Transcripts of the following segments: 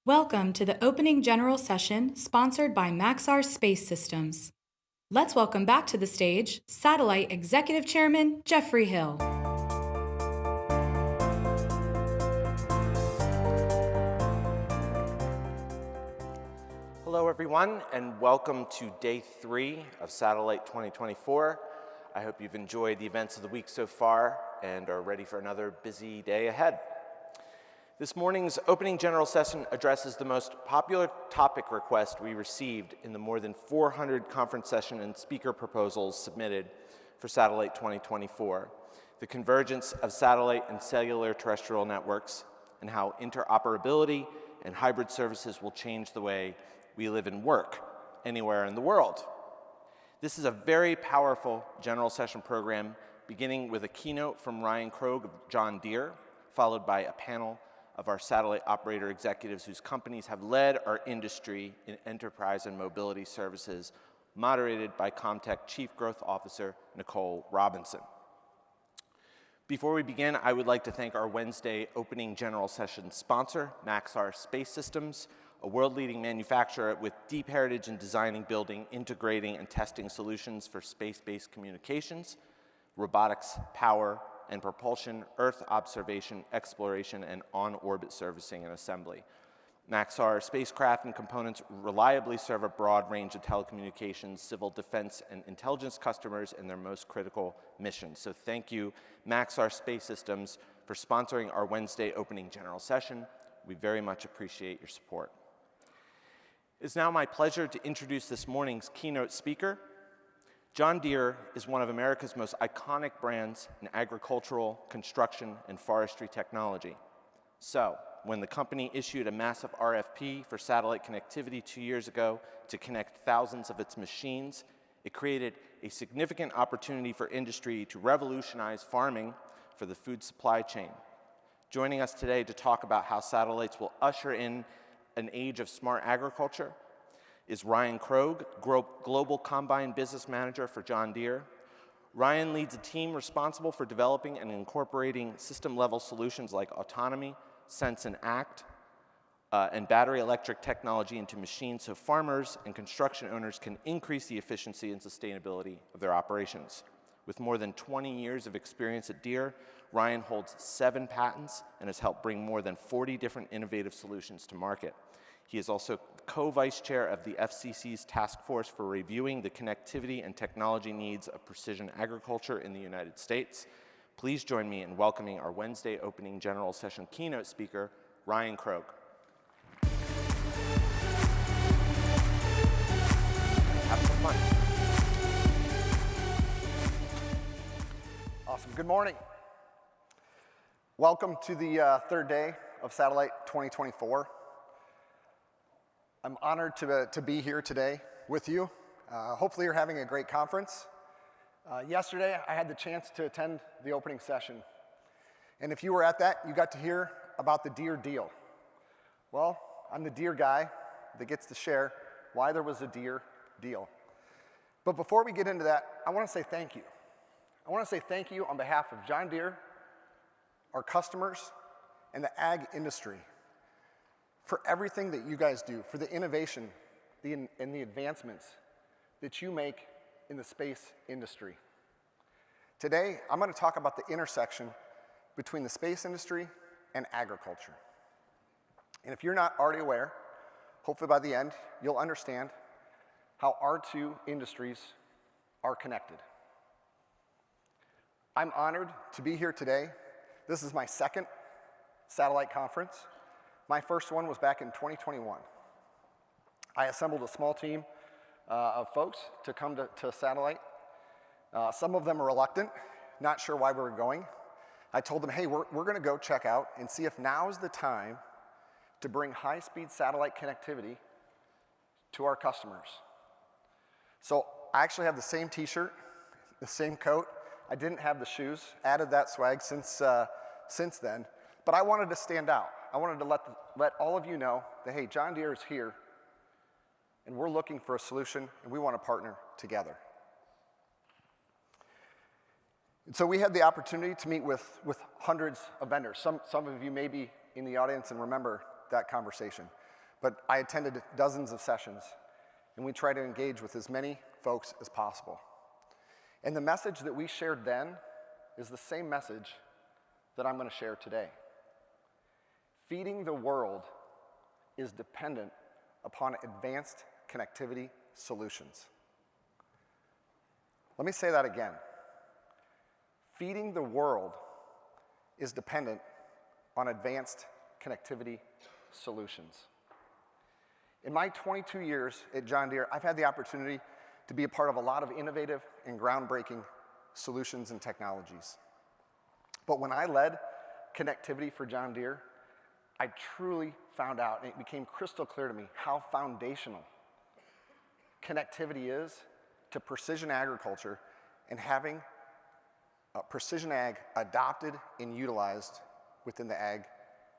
Welcome to the opening general session sponsored by Maxar Space Systems. Let's welcome back to the stage Satellite Executive Chairman Jeffrey Hill. Hello everyone, and welcome to day 3 of Satellite 2024. I hope you've enjoyed the events of the week so far and are ready for another busy day ahead. This morning's opening general session addresses the most popular topic request we received in the more than 400 conference session and speaker proposals submitted for Satellite 2024, the convergence of satellite and cellular terrestrial networks, and how interoperability and hybrid services will change the way we live and work anywhere in the world. This is a very powerful general session program, beginning with a keynote from Ryan Krogh of John Deere, followed by a panel of our satellite operator executives whose companies have led our industry in enterprise and mobility services, moderated by Comtech Chief Growth Officer Nicole Robinson. Before we begin, I would like to thank our Wednesday opening general session sponsor, Maxar Space Systems, a world-leading manufacturer with deep heritage in designing, building, integrating, and testing solutions for space-based communications, robotics, power, and propulsion, Earth observation, exploration, and on-orbit servicing and assembly. Maxar spacecraft and components reliably serve a broad range of telecommunications, civil defense, and intelligence customers in their most critical missions. So thank you, Maxar Space Systems, for sponsoring our Wednesday opening general session. We very much appreciate your support. It's now my pleasure to introduce this morning's keynote speaker. John Deere is one of America's most iconic brands in agricultural, construction, and forestry technology. So, when the company issued a massive RFP for satellite connectivity 2 years ago to connect thousands of its machines, it created a significant opportunity for industry to revolutionize farming for the food supply chain. Joining us today to talk about how satellites will usher in an age of smart agriculture is Ryan Krogh, Global Combine Business Manager for John Deere. Ryan leads a team responsible for developing and incorporating system-level solutions like autonomy, sense and act, and battery electric technology into machines so farmers and construction owners can increase the efficiency and sustainability of their operations. With more than 20 years of experience at Deere, Ryan holds 7 patents and has helped bring more than 40 different innovative solutions to market. He is also co-vice chair of the FCC's task force for reviewing the connectivity and technology needs of precision agriculture in the United States. Please join me in welcoming our Wednesday opening general session keynote speaker, Ryan Krogh. Have some fun. Awesome. Good morning. Welcome to the third day of Satellite 2024. I'm honored to be here today with you. Hopefully you're having a great conference. Yesterday, I had the chance to attend the opening session. And if you were at that, you got to hear about the Deere deal. Well, I'm the Deere guy that gets to share why there was a Deere deal. But before we get into that, I want to say thank you. I want to say thank you on behalf of John Deere, our customers, and the ag industry for everything that you guys do, for the innovation and the advancements that you make in the space industry. Today, I'm going to talk about the intersection between the space industry and agriculture. And if you're not already aware, hopefully by the end, you'll understand how our two industries are connected. I'm honored to be here today. This is my second satellite conference. My first one was back in 2021. I assembled a small team of folks to come to Satellite. Some of them were reluctant, not sure why we were going. I told them, hey, we're going to go check out and see if now is the time to bring high-speed satellite connectivity to our customers. So I actually have the same t-shirt, the same coat. I didn't have the shoes, added that swag since then, but I wanted to stand out. I wanted to let all of you know that, hey, John Deere is here, and we're looking for a solution, and we want to partner together. And so we had the opportunity to meet with hundreds of vendors. Some of you may be in the audience and remember that conversation. but I attended dozens of sessions, and we try to engage with as many folks as possible. And the message that we shared then is the same message that I'm going to share today. Feeding the world is dependent upon advanced connectivity solutions. Let me say that again. Feeding the world is dependent on advanced connectivity solutions. In my 22 years at John Deere, I've had the opportunity to be a part of a lot of innovative and groundbreaking solutions and technologies. But when I led connectivity for John Deere, I truly found out, and it became crystal clear to me, how foundational connectivity is to precision agriculture and having precision ag adopted and utilized within the ag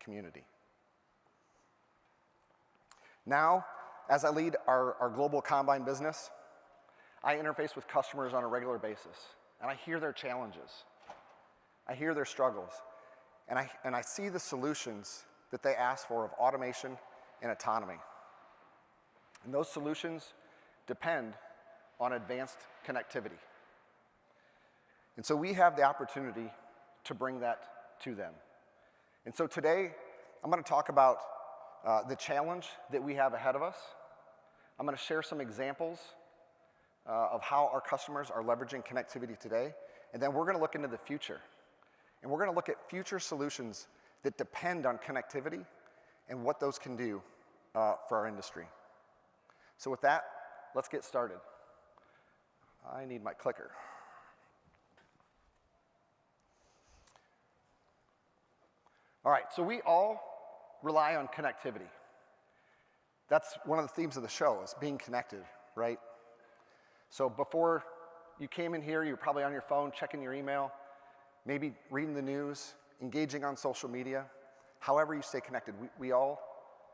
community. Now, as I lead our global combine business, I interface with customers on a regular basis, and I hear their challenges. I hear their struggles, and I see the solutions that they ask for of automation and autonomy. And those solutions depend on advanced connectivity. And so we have the opportunity to bring that to them. And so today, I'm going to talk about the challenge that we have ahead of us. I'm going to share some examples of how our customers are leveraging connectivity today. And then we're going to look into the future. And we're going to look at future solutions that depend on connectivity and what those can do for our industry. So with that, let's get started. I need my clicker. All right, so we all rely on connectivity. That's one of the themes of the show, is being connected, right? So before you came in here, you were probably on your phone, checking your email, maybe reading the news, engaging on social media. However you stay connected, we all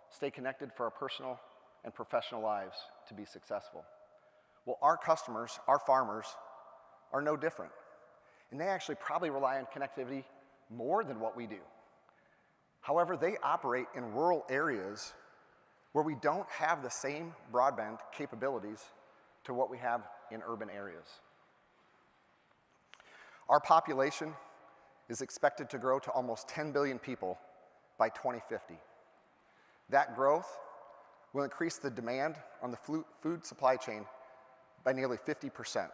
stay connected for our personal and professional lives to be successful. Well, our customers, our farmers, are no different. And they actually probably rely on connectivity more than what we do. However, they operate in rural areas where we don't have the same broadband capabilities to what we have in urban areas. Our population is expected to grow to almost 10 billion people by 2050. That growth will increase the demand on the food supply chain by nearly 50%.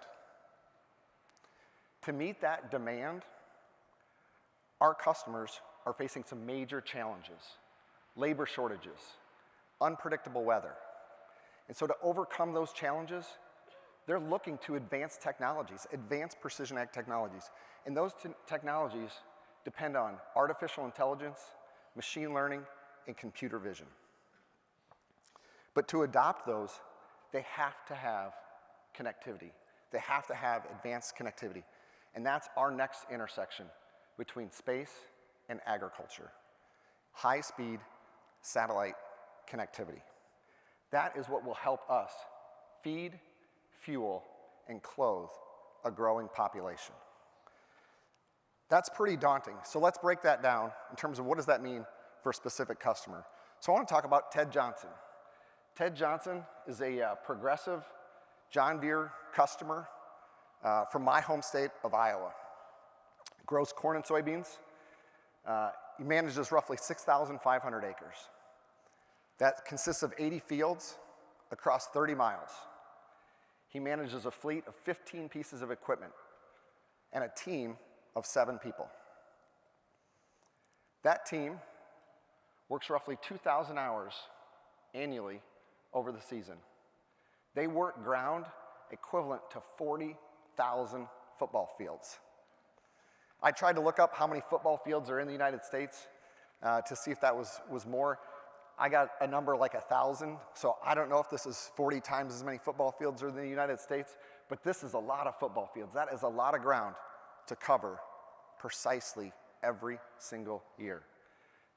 To meet that demand, our customers are facing some major challenges: labor shortages, unpredictable weather. And so to overcome those challenges, they're looking to advanced technologies, advanced precision ag technologies. And those technologies depend on artificial intelligence, machine learning, and computer vision. But to adopt those, they have to have connectivity. They have to have advanced connectivity. And that's our next intersection between space and agriculture: high-speed satellite connectivity. That is what will help us feed, fuel, and clothe a growing population. That's pretty daunting. So let's break that down in terms of what does that mean for a specific customer. So I want to talk about Ted Johnson. Ted Johnson is a progressive John Deere customer from my home state of Iowa. Grows corn and soybeans. He manages roughly 6,500 acres. That consists of 80 fields across 30 miles. He manages a fleet of 15 pieces of equipment and a team of 7 people. That team works roughly 2,000 hours annually over the season. They work ground equivalent to 40,000 football fields. I tried to look up how many football fields are in the United States to see if that was more. I got a number like 1,000, so I don't know if this is 40 times as many football fields are in the United States, but this is a lot of football fields. That is a lot of ground to cover precisely every single year.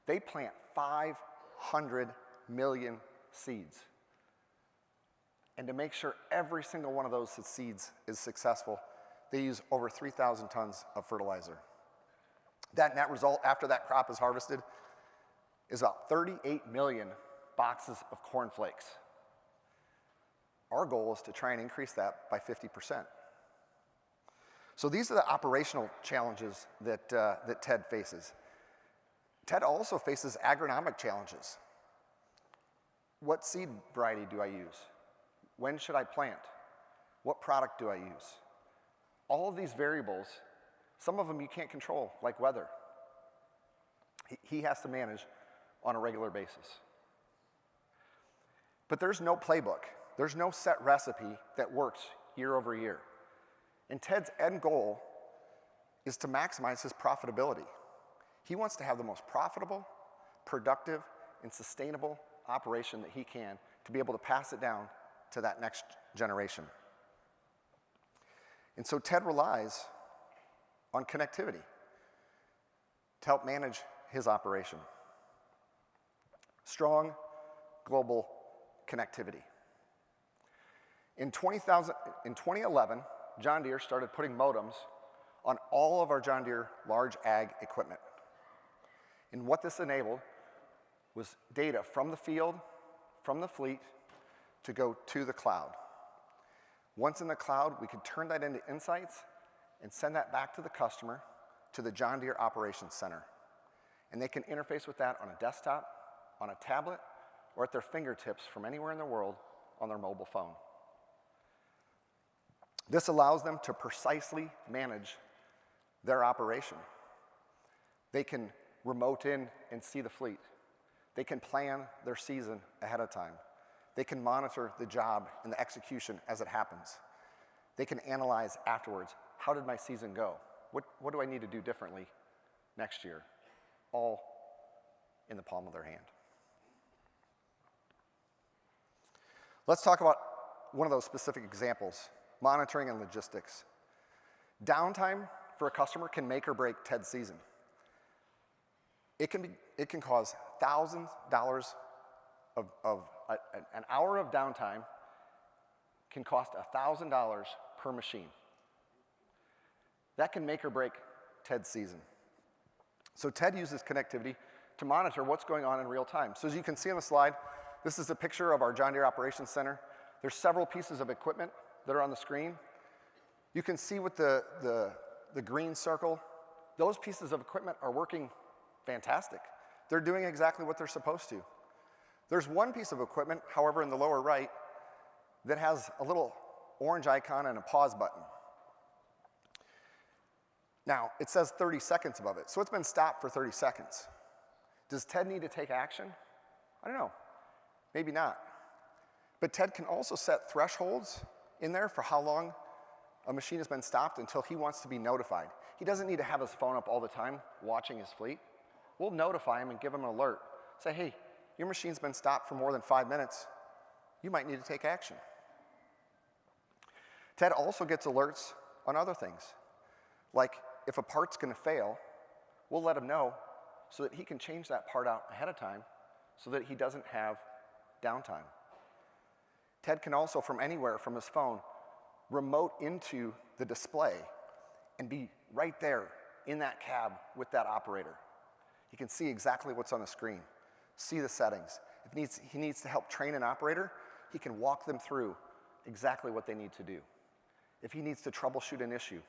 They plant 500 million seeds. And to make sure every single one of those seeds is successful, they use over 3,000 tons of fertilizer. That net result after that crop is harvested is about 38 million boxes of cornflakes. Our goal is to try and increase that by 50%. So these are the operational challenges that TED faces. TED also faces agronomic challenges. What seed variety do I use? When should I plant? What product do I use? All of these variables, some of them you can't control, like weather. He has to manage on a regular basis. But there's no playbook. There's no set recipe that works year over year. And Ted's end goal is to maximize his profitability. He wants to have the most profitable, productive, and sustainable operation that he can to be able to pass it down to that next generation. And so Ted relies on connectivity to help manage his operation. Strong global connectivity. In 2011, John Deere started putting modems on all of our John Deere large ag equipment. And what this enabled was data from the field, from the fleet, to go to the cloud. Once in the cloud, we could turn that into insights and send that back to the customer, to the John Deere Operations Center. And they can interface with that on a desktop, on a tablet, or at their fingertips from anywhere in the world on their mobile phone. This allows them to precisely manage their operation. They can remote in and see the fleet. They can plan their season ahead of time. They can monitor the job and the execution as it happens. They can analyze afterwards, how did my season go? What do I need to do differently next year? All in the palm of their hand. Let's talk about one of those specific examples, monitoring and logistics. Downtime for a customer can make or break Ted's season. It can cause thousands of dollars of an hour of downtime can cost $1,000 per machine. That can make or break Ted's season. So Ted uses connectivity to monitor what's going on in real time. So as you can see on the slide, this is a picture of our John Deere Operations Center. There's several pieces of equipment that are on the screen. You can see with the green circle, those pieces of equipment are working fantastic. They're doing exactly what they're supposed to. There's one piece of equipment, however, in the lower right, that has a little orange icon and a pause button. Now, it says 30 seconds above it, so it's been stopped for 30 seconds. Does Ted need to take action? I don't know. Maybe not. But Ted can also set thresholds in there for how long a machine has been stopped until he wants to be notified. He doesn't need to have his phone up all the time watching his fleet. We'll notify him and give him an alert. Say, hey, your machine's been stopped for more than 5 minutes. You might need to take action. Ted also gets alerts on other things. Like if a part's gonna fail, we'll let him know so that he can change that part out ahead of time so that he doesn't have downtime. Ted can also, from anywhere from his phone, remote into the display and be right there in that cab with that operator. He can see exactly what's on the screen, see the settings. If he needs to help train an operator, he can walk them through exactly what they need to do. If he needs to troubleshoot an issue,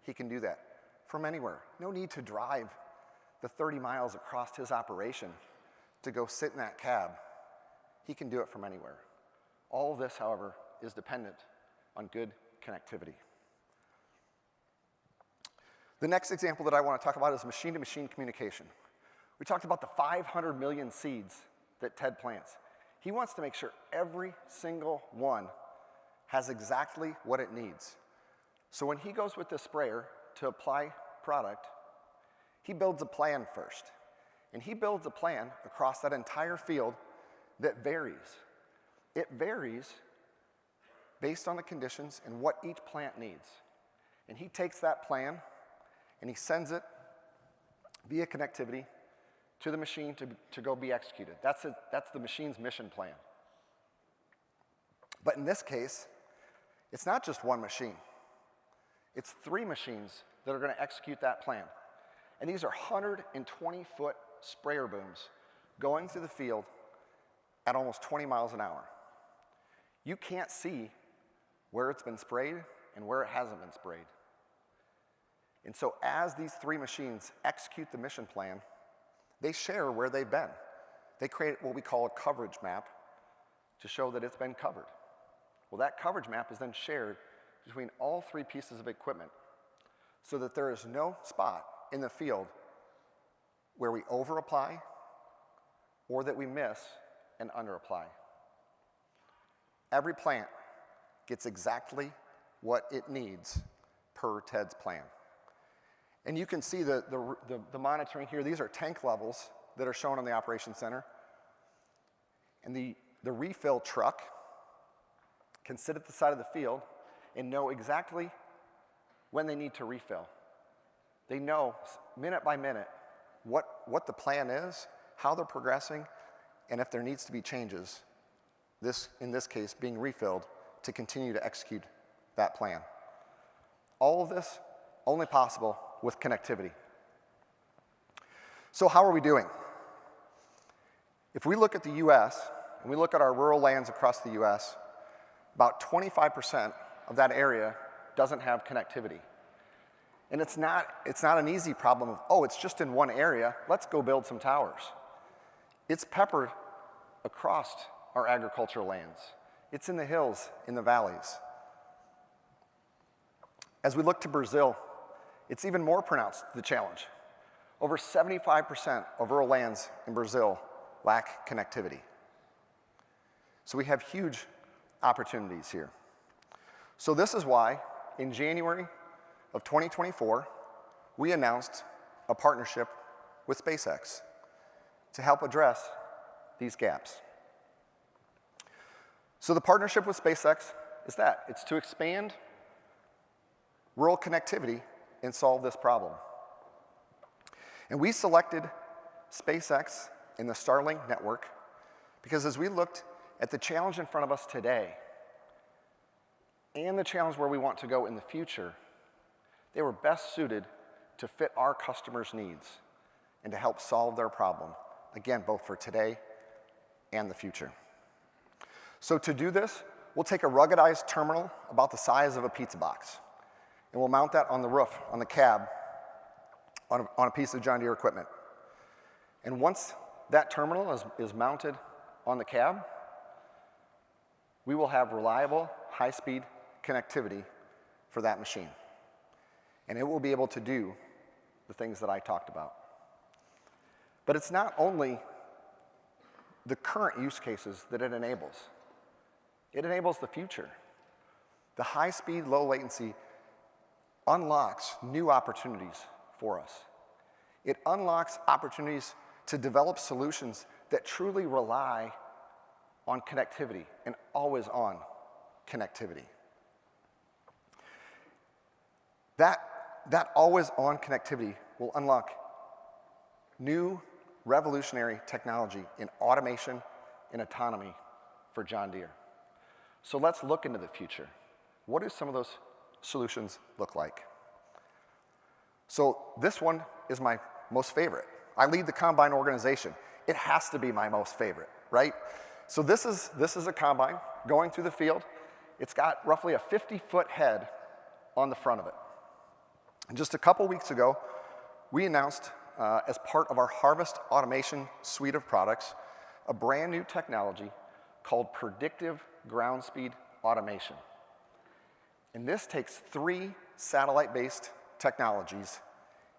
he can do that from anywhere. No need to drive the 30 miles across his operation to go sit in that cab. He can do it from anywhere. All of this, however, is dependent on good connectivity. The next example that I want to talk about is machine-to-machine communication. We talked about the 500 million seeds that Ted plants. He wants to make sure every single one has exactly what it needs. So when he goes with the sprayer to apply product, he builds a plan first. And he builds a plan across that entire field that varies. It varies based on the conditions and what each plant needs. And he takes that plan and he sends it via connectivity to the machine to go be executed. That's the machine's mission plan. But in this case, it's not just one machine. It's 3 machines that are going to execute that plan. And these are 120-foot sprayer booms going through the field at almost 20 miles an hour. You can't see where it's been sprayed and where it hasn't been sprayed. And so as these 3 machines execute the mission plan, they share where they've been. They create what we call a coverage map to show that it's been covered. Well, that coverage map is then shared between all 3 pieces of equipment so that there is no spot in the field where we over-apply or that we miss and under-apply. Every plant gets exactly what it needs per Ted's plan. And you can see the monitoring here. These are tank levels that are shown on the Operations Center. And the refill truck can sit at the side of the field and know exactly when they need to refill. They know minute by minute what the plan is, how they're progressing, and if there needs to be changes, in this case, being refilled to continue to execute that plan. All of this only possible with connectivity. So how are we doing? If we look at the US, and we look at our rural lands across the US, about 25% of that area doesn't have connectivity. And it's not an easy problem of, oh, it's just in one area, let's go build some towers. It's peppered across our agricultural lands. It's in the hills, in the valleys. As we look to Brazil, it's even more pronounced, the challenge. Over 75% of rural lands in Brazil lack connectivity. So we have huge opportunities here. So this is why, in January of 2024, we announced a partnership with SpaceX to help address these gaps. So the partnership with SpaceX is that. It's to expand rural connectivity and solve this problem. And we selected SpaceX in the Starlink network because as we looked at the challenge in front of us today and the challenge where we want to go in the future, they were best suited to fit our customers' needs and to help solve their problem, again, both for today and the future. So to do this, we'll take a ruggedized terminal about the size of a pizza box, and we'll mount that on the roof, on the cab, on a piece of John Deere equipment. And once that terminal is mounted on the cab, we will have reliable, high-speed connectivity for that machine. And it will be able to do the things that I talked about. But it's not only the current use cases that it enables. It enables the future. The high-speed, low-latency unlocks new opportunities for us. It unlocks opportunities to develop solutions that truly rely on connectivity and always-on connectivity. That always-on connectivity will unlock new revolutionary technology in automation and autonomy for John Deere. So let's look into the future. What do some of those solutions look like? So this one is my most favorite. I lead the combine organization. It has to be my most favorite, right? So this is a combine going through the field. It's got roughly a 50-foot head on the front of it. And just a couple weeks ago, we announced, as part of our Harvest Automation suite of products, a brand new technology called Predictive Ground Speed Automation. And this takes 3 satellite-based technologies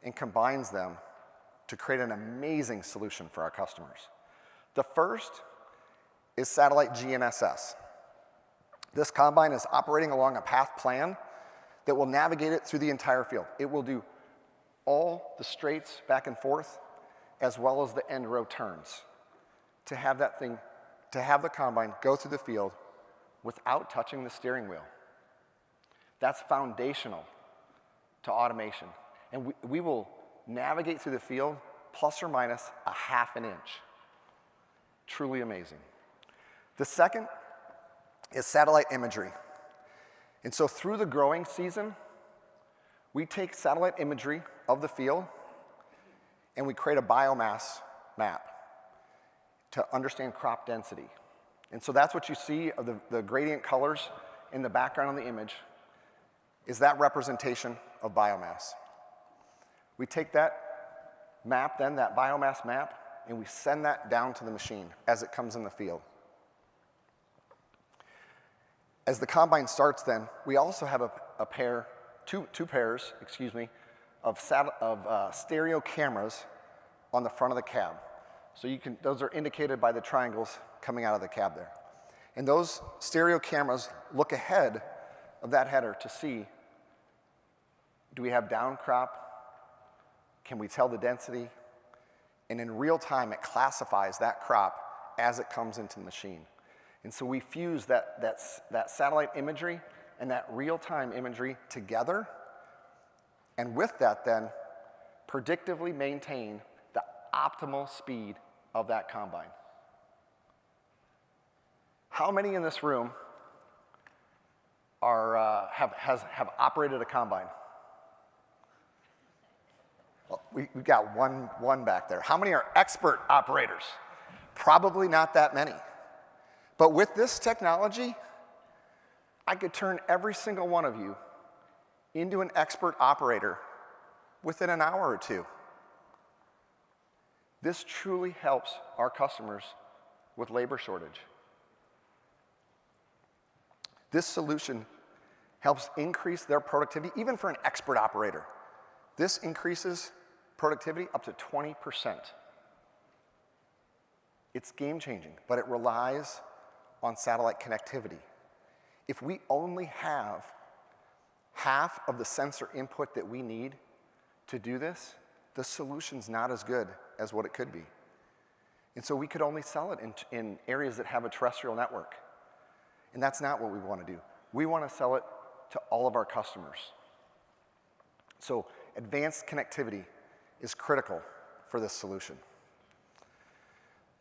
and combines them to create an amazing solution for our customers. The first is satellite GNSS. This combine is operating along a path plan that will navigate it through the entire field. It will do all the straights back and forth, as well as the end row turns, to have the combine go through the field without touching the steering wheel. That's foundational to automation. And we will navigate through the field plus or minus a ½ inch. Truly amazing. The second is satellite imagery. And so through the growing season, we take satellite imagery of the field and we create a biomass map. to understand crop density. And so that's what you see of the gradient colors in the background of the image is that representation of biomass. We take that map then, that biomass map, and we send that down to the machine as it comes in the field. As the combine starts then, we also have two pairs of stereo cameras on the front of the cab. So those are indicated by the triangles coming out of the cab there. And those stereo cameras look ahead of that header to see, do we have down crop? Can we tell the density? And in real time, it classifies that crop as it comes into the machine. And so we fuse that satellite imagery and that real-time imagery together, and with that then, predictively maintain the optimal speed of that combine. How many in this room have operated a combine? Well, we've got one back there. How many are expert operators? Probably not that many. But with this technology, I could turn every single one of you into an expert operator within an hour or two. This truly helps our customers with labor shortage. This solution helps increase their productivity, even for an expert operator. This increases productivity up to 20%. It's game-changing, but it relies on satellite connectivity. If we only have half of the sensor input that we need to do this, the solution's not as good as what it could be. And so we could only sell it in areas that have a terrestrial network. And that's not what we want to do. We want to sell it to all of our customers. So advanced connectivity is critical for this solution.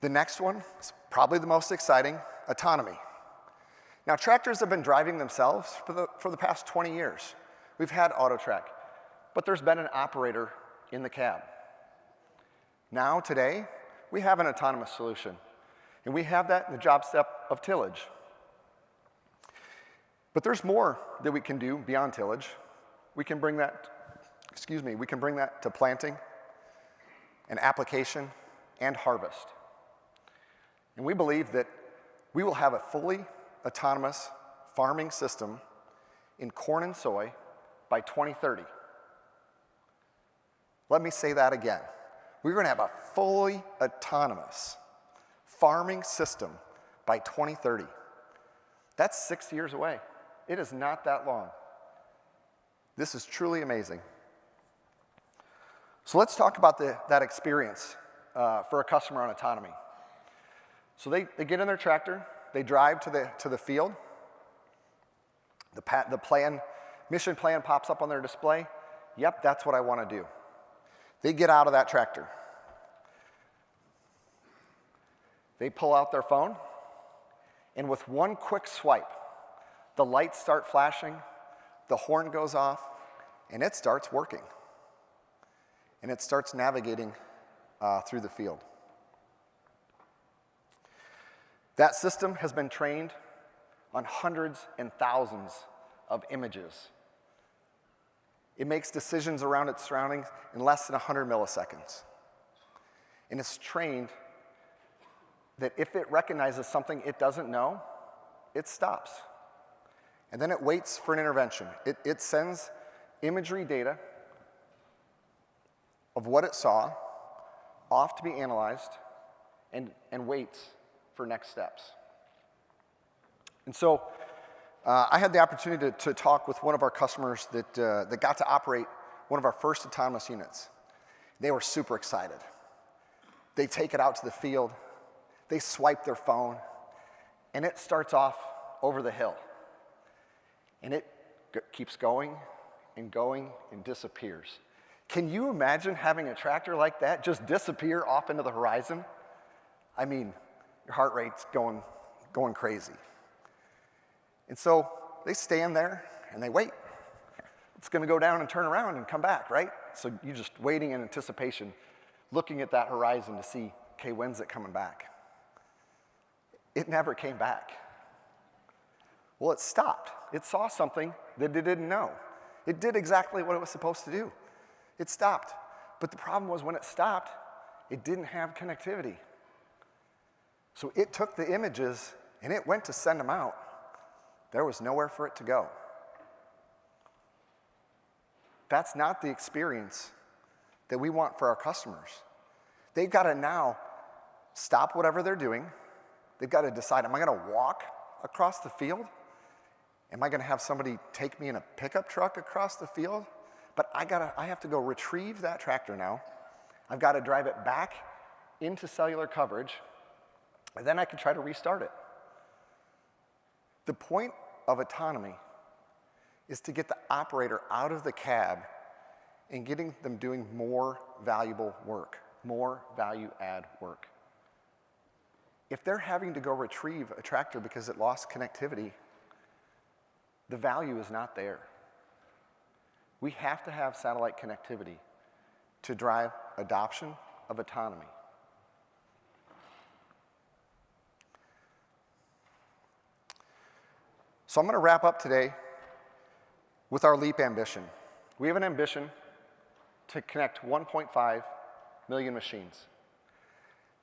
The next one is probably the most exciting, autonomy. Now, tractors have been driving themselves for the past 20 years. We've had AutoTrack, but there's been an operator in the cab. Now, today, we have an autonomous solution, and we have that in the job step of tillage. But there's more that we can do beyond tillage. We can bring that to planting and application and harvest. And we believe that we will have a fully autonomous farming system in corn and soy by 2030. Let me say that again. We're going to have a fully autonomous farming system by 2030. That's 6 years away. It is not that long. This is truly amazing. So let's talk about that experience for a customer on autonomy. So they get in their tractor, they drive to the field. The mission plan pops up on their display. Yep, that's what I want to do. They get out of that tractor. They pull out their phone, and with one quick swipe, the lights start flashing, the horn goes off, and it starts working. And it starts navigating through the field. That system has been trained on hundreds and thousands of images. It makes decisions around its surroundings in less than 100 milliseconds. And it's trained that if it recognizes something it doesn't know, it stops. And then it waits for an intervention. It sends imagery data of what it saw off to be analyzed and waits for next steps. And so I had the opportunity to talk with one of our customers that got to operate one of our first autonomous units. They were super excited. They take it out to the field, they swipe their phone, and it starts off over the hill. And it keeps going and going and disappears. Can you imagine having a tractor like that just disappear off into the horizon? I mean, your heart rate's going crazy. And so they stand there and they wait. It's going to go down and turn around and come back, right? So you're just waiting in anticipation, looking at that horizon to see, okay, when's it coming back? it never came back. Well, it stopped. It saw something that it didn't know. It did exactly what it was supposed to do. It stopped. But the problem was when it stopped, it didn't have connectivity. So it took the images and it went to send them out. There was nowhere for it to go. That's not the experience that we want for our customers. They've got to now stop whatever they're doing. They've got to decide, am I going to walk across the field? Am I going to have somebody take me in a pickup truck across the field? But I have to go retrieve that tractor now. I've got to drive it back into cellular coverage, and then I can try to restart it. The point of autonomy is to get the operator out of the cab and getting them doing more valuable work, more value-add work. If they're having to go retrieve a tractor because it lost connectivity, the value is not there. We have to have satellite connectivity to drive adoption of autonomy. So I'm going to wrap up today with our LEAP ambition. We have an ambition to connect 1.5 million machines.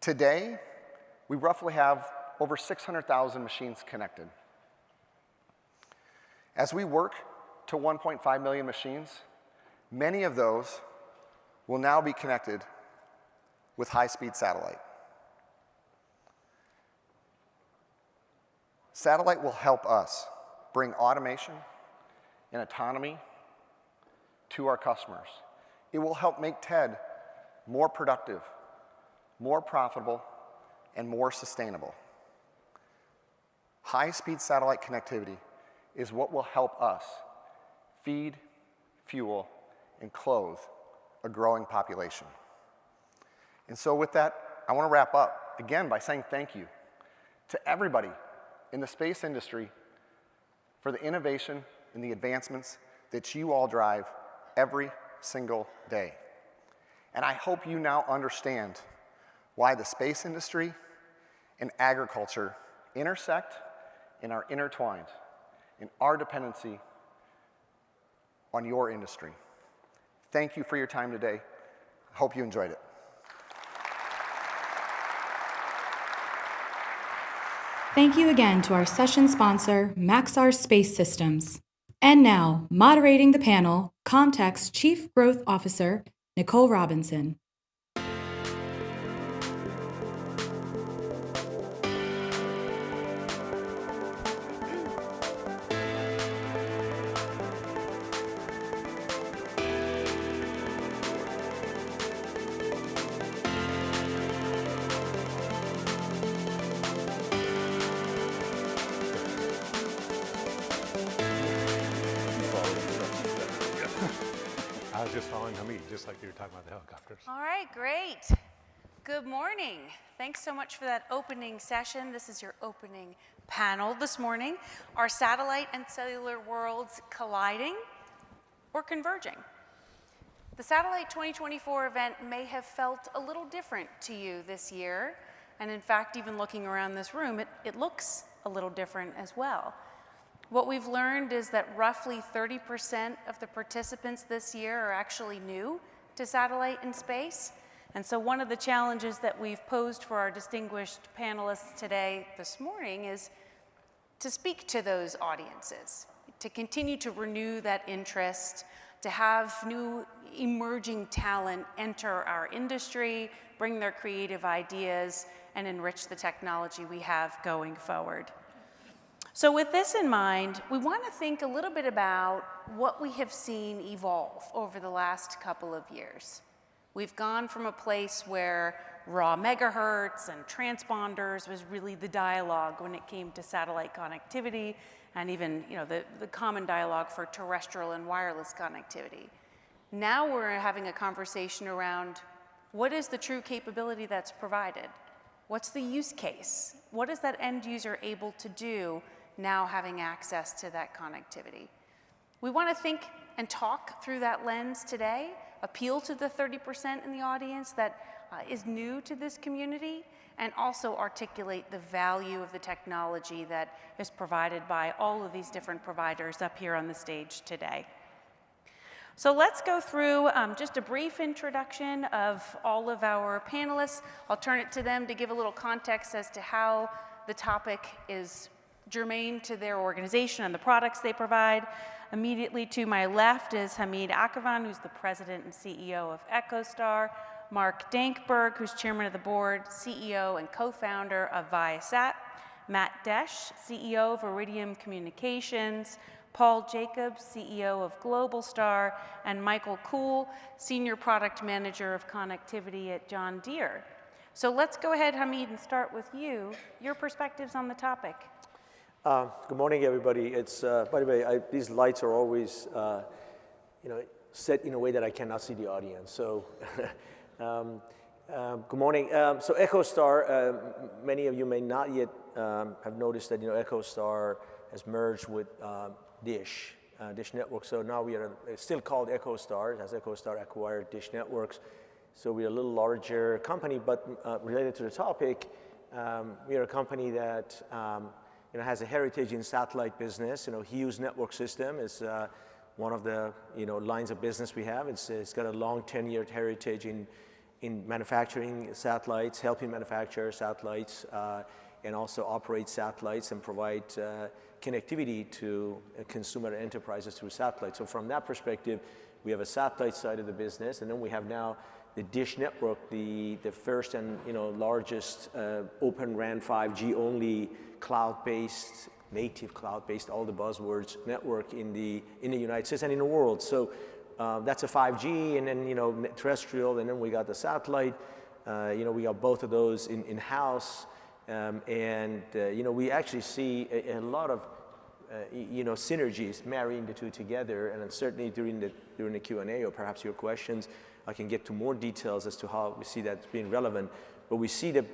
Today, we roughly have over 600,000 machines connected. As we work to 1.5 million machines, many of those will now be connected with high-speed satellite. Satellite will help us bring automation and autonomy to our customers. It will help make TED more productive, more profitable, and more sustainable. High-speed satellite connectivity is what will help us feed, fuel, and clothe a growing population. And so with that, I want to wrap up again by saying thank you to everybody in the space industry for the innovation and the advancements that you all drive every single day. And I hope you now understand why the space industry and agriculture intersect and are intertwined in our dependency on your industry. Thank you for your time today. I hope you enjoyed it. Thank you again to our session sponsor, Maxar Space Systems. And now, moderating the panel, Comtech's Chief Growth Officer, Nicole Robinson. I was just following Hamid, just like you were talking about the helicopters. All right, great. Good morning. Thanks so much for that opening session. This is your opening panel this morning. Are satellite and cellular worlds colliding or converging? The Satellite 2024 event may have felt a little different to you this year. And in fact, even looking around this room, it looks a little different as well. What we've learned is that roughly 30% of the participants this year are actually new to satellite and space. And so one of the challenges that we've posed for our distinguished panelists today, this morning, is to speak to those audiences, to continue to renew that interest, to have new emerging talent enter our industry, bring their creative ideas, and enrich the technology we have going forward. So with this in mind, we want to think a little bit about what we have seen evolve over the last couple of years. We've gone from a place where raw megahertz and transponders was really the dialogue when it came to satellite connectivity, and even the common dialogue for terrestrial and wireless connectivity. Now we're having a conversation around what is the true capability that's provided? What's the use case? What is that end user able to do now having access to that connectivity? We want to think and talk through that lens today appeal to the 30% in the audience that is new to this community, and also articulate the value of the technology that is provided by all of these different providers up here on the stage today. So let's go through just a brief introduction of all of our panelists. I'll turn it to them to give a little context as to how the topic is germane to their organization and the products they provide. Immediately to my left is Hamid Akhavan, who's the president and CEO of EchoStar, Mark Dankberg, who's chairman of the board, CEO and co-founder of Viasat, Matt Desch, CEO of Iridium Communications, Paul Jacobs, CEO of Globalstar, and Michael Kuhl, Senior Product Manager of Connectivity at John Deere. So let's go ahead, Hamid, and start with you. Your perspectives on the topic. Good morning, everybody. It's by the way, these lights are always, set in a way that I cannot see the audience. So, good morning. So EchoStar, many of you may not yet have noticed that EchoStar has merged with Dish Network. So now it's still called EchoStar, as EchoStar acquired Dish Networks. So we're a little larger company, but related to the topic, we are a company that has a heritage in satellite business. Hughes Network System is one of the lines of business we have. It's got a long 10-year heritage in manufacturing satellites, helping manufacture satellites, and also operate satellites and provide connectivity to consumer enterprises through satellites. So from that perspective, we have a satellite side of the business, and then we have now the Dish Network, the first and largest open RAN 5G only cloud-based, native cloud-based, all the buzzwords network in the United States and in the world. So that's a 5G, and then terrestrial, and then we got the satellite. We got both of those in-house. And we actually see a lot of synergies marrying the two together, and then certainly during the Q&A or perhaps your questions, I can get to more details as to how we see that being relevant. But we see the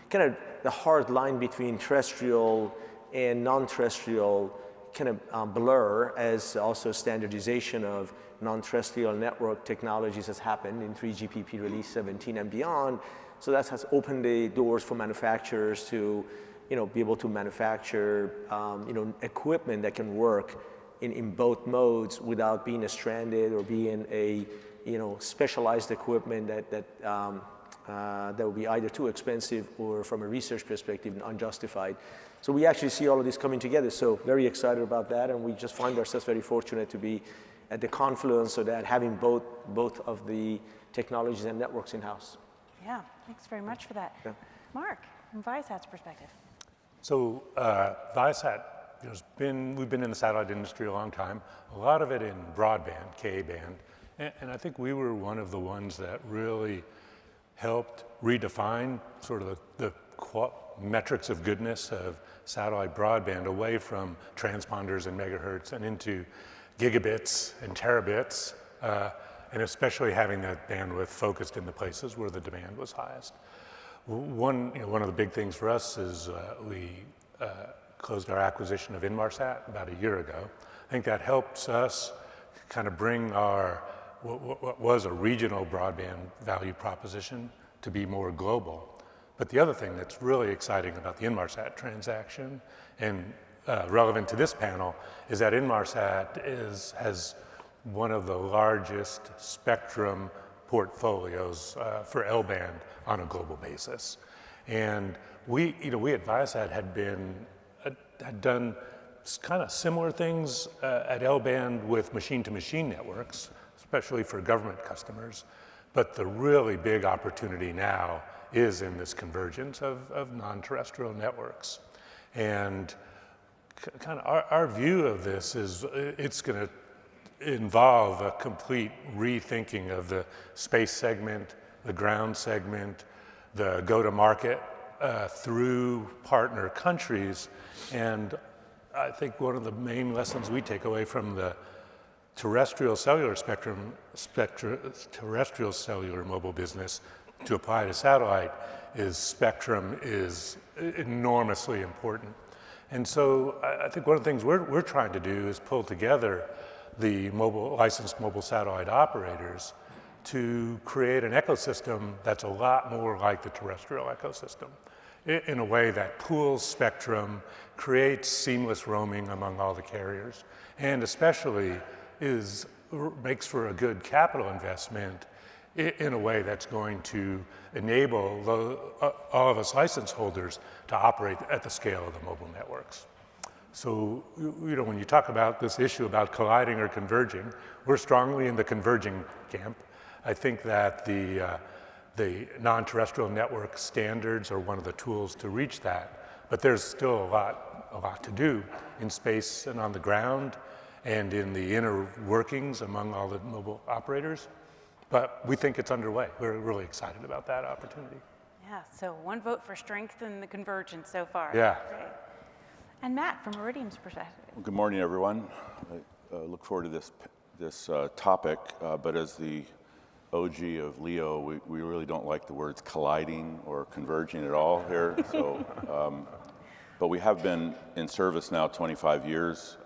kind of the hard line between terrestrial and non-terrestrial kind of blur, as also standardization of non-terrestrial network technologies has happened in 3GPP release 17 and beyond. So that has opened the doors for manufacturers to, be able to manufacture, equipment that can work in both modes without being stranded or being a, specialized equipment that would be either too expensive or, from a research perspective, unjustified. So we actually see all of this coming together. So very excited about that, and we just find ourselves very fortunate to be at the confluence of that, having both of the technologies and networks in-house. Yeah, thanks very much for that. Yeah. Mark, from Viasat's perspective. So Viasat, we've been in the satellite industry a long time, a lot of it in broadband, Ka-band, and I think we were one of the ones that really helped redefine sort of the metrics of goodness of satellite broadband away from transponders and megahertz and into gigabits and terabits, and especially having that bandwidth focused in the places where the demand was highest. One of the big things for us is we closed our acquisition of Inmarsat about a year ago. I think that helps us kind of bring our what was a regional broadband value proposition to be more global. But the other thing that's really exciting about the Inmarsat transaction and relevant to this panel is that Inmarsat has one of the largest spectrum portfolios for L-band on a global basis. And we at Viasat had done kind of similar things at L-band with machine-to-machine networks, especially for government customers. But the really big opportunity now is in this convergence of non-terrestrial networks. And kind of our view of this is it's going to involve a complete rethinking of the space segment, the ground segment, the go-to-market through partner countries. And I think one of the main lessons we take away from the terrestrial cellular terrestrial cellular mobile business to apply to satellite is spectrum is enormously important. And so I think one of the things we're trying to do is pull together the licensed mobile satellite operators to create an ecosystem that's a lot more like the terrestrial ecosystem, in a way that pools spectrum, creates seamless roaming among all the carriers, and especially makes for a good capital investment in a way that's going to enable all of us license holders to operate at the scale of the mobile networks. So, when you talk about this issue about colliding or converging, we're strongly in the converging camp. I think that the non-terrestrial network standards are one of the tools to reach that, but there's still a lot to do in space and on the ground and in the inner workings among all the mobile operators. But we think it's underway. We're really excited about that opportunity. Yeah, so one vote for strength in the convergence so far. Yeah. Great. And Matt, from Iridium's perspective. Well, good morning, everyone. I look forward to this topic, but as the OG of LEO, we really don't like the words colliding or converging at all here. So, but we have been in service now 25 years.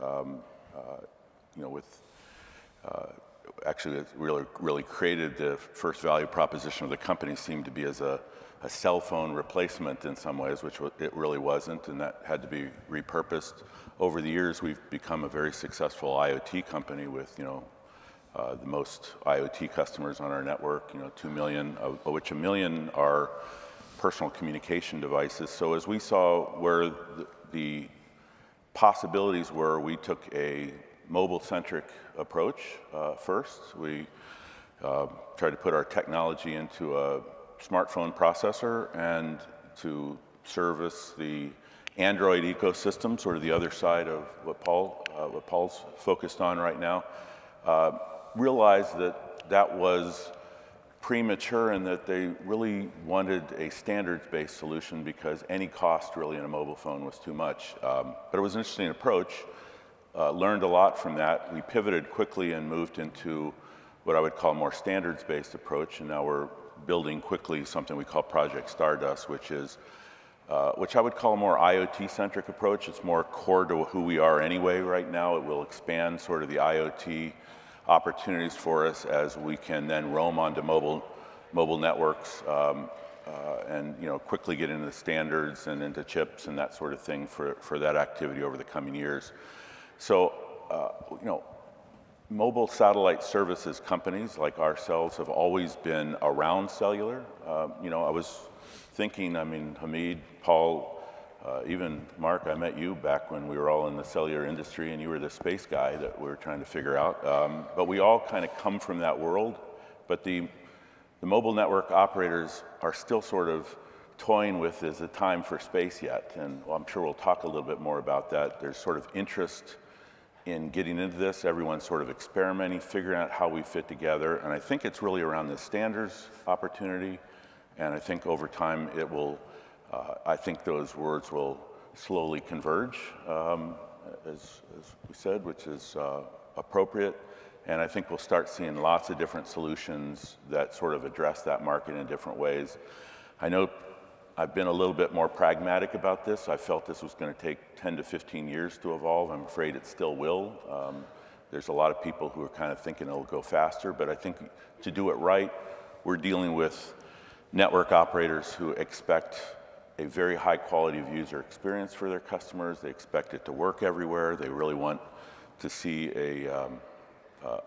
Actually, it really created the first value proposition of the company seemed to be as a cell phone replacement in some ways, which it really wasn't, and that had to be repurposed. Over the years, we've become a very successful IoT company with, the most IoT customers on our network, 2 million, of which 1 million are personal communication devices. So as we saw where the possibilities were, we took a mobile-centric approach first. We tried to put our technology into a smartphone processor and to service the Android ecosystem, sort of the other side of what Paul's focused on right now. Realized that was premature and that they really wanted a standards-based solution because any cost really in a mobile phone was too much. But it was an interesting approach. Learned a lot from that. We pivoted quickly and moved into what I would call a more standards-based approach, and now we're building quickly something we call Project Stardust, which I would call a more IoT-centric approach. It's more core to who we are anyway right now. It will expand sort of the IoT opportunities for us as we can then roam onto mobile networks and quickly get into the standards and into chips and that sort of thing for that activity over the coming years. So, mobile satellite services companies like ourselves have always been around cellular. I was thinking, Hamid, Paul, even Mark, I met you back when we were all in the cellular industry and you were the space guy that we were trying to figure out. But we all kind of come from that world. But the mobile network operators are still sort of toying with, is it time for space yet? And I'm sure we'll talk a little bit more about that. There's sort of interest in getting into this. Everyone's sort of experimenting, figuring out how we fit together. And I think it's really around the standards opportunity. And I think over time it will, I think those words will slowly converge, as we said, which is appropriate. And I think we'll start seeing lots of different solutions that sort of address that market in different ways. I know I've been a little bit more pragmatic about this. I felt this was going to take 10 to 15 years to evolve. I'm afraid it still will. There's a lot of people who are kind of thinking it'll go faster, but I think to do it right, we're dealing with network operators who expect a very high quality of user experience for their customers. They expect it to work everywhere. They really want to see a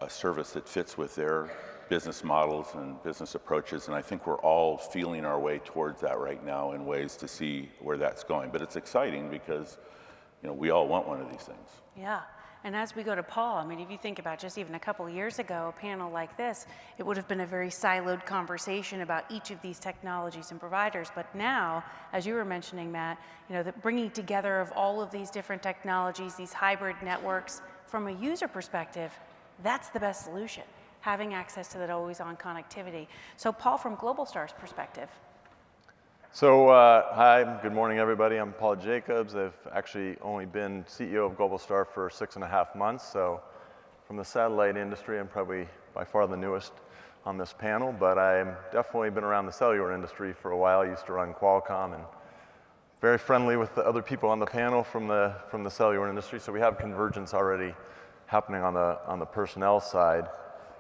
service that fits with their business models and business approaches, and I think we're all feeling our way towards that right now in ways to see where that's going. But it's exciting because, we all want one of these things. Yeah, and as we go to Paul, if you think about just even a couple of years ago, a panel like this, it would have been a very siloed conversation about each of these technologies and providers. But now, as you were mentioning, Matt, the bringing together of all of these different technologies, these hybrid networks, from a user perspective, that's the best solution. Having access to that always-on connectivity. So Paul, from Globalstar's perspective. So hi, good morning everybody. I'm Paul Jacobs. I've actually only been CEO of Globalstar for 6.5 months. So from the satellite industry, I'm probably by far the newest on this panel, but I've definitely been around the cellular industry for a while. I used to run Qualcomm and very friendly with the other people on the panel from the cellular industry. So we have convergence already happening on the personnel side.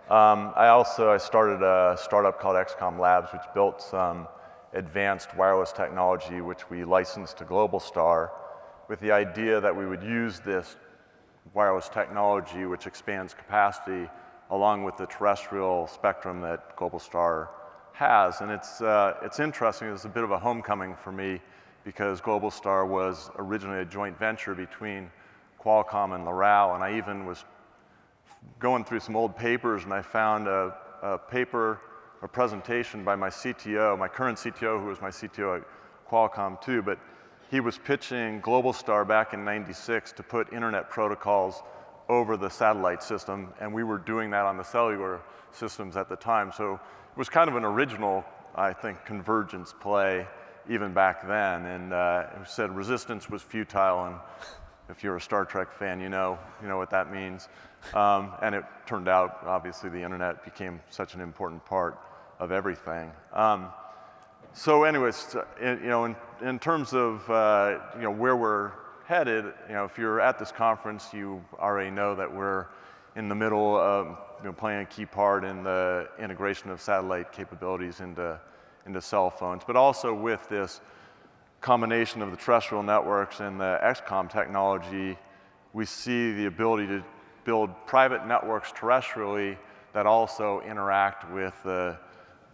I started a startup called XCOM Labs, which built some advanced wireless technology, which we licensed to Globalstar, with the idea that we would use this wireless technology, which expands capacity, along with the terrestrial spectrum that Globalstar has. And it's interesting, it's a bit of a homecoming for me, because Globalstar was originally a joint venture between Qualcomm and Loral, and I even was going through some old papers, and I found a presentation by my CTO, my current CTO, who was my CTO at Qualcomm too, but he was pitching Globalstar back in '96 to put internet protocols over the satellite system, and we were doing that on the cellular systems at the time. So it was kind of an original, I think, convergence play even back then, and it said resistance was futile, and if you're a Star Trek fan, you know what that means. And it turned out, obviously, the internet became such an important part of everything. So anyways, in terms of where we're headed, if you're at this conference, you already know that we're in the middle of playing a key part in the integration of satellite capabilities into cell phones, but also with this combination of the terrestrial networks and the XCOM technology, we see the ability to build private networks terrestrially that also interact with the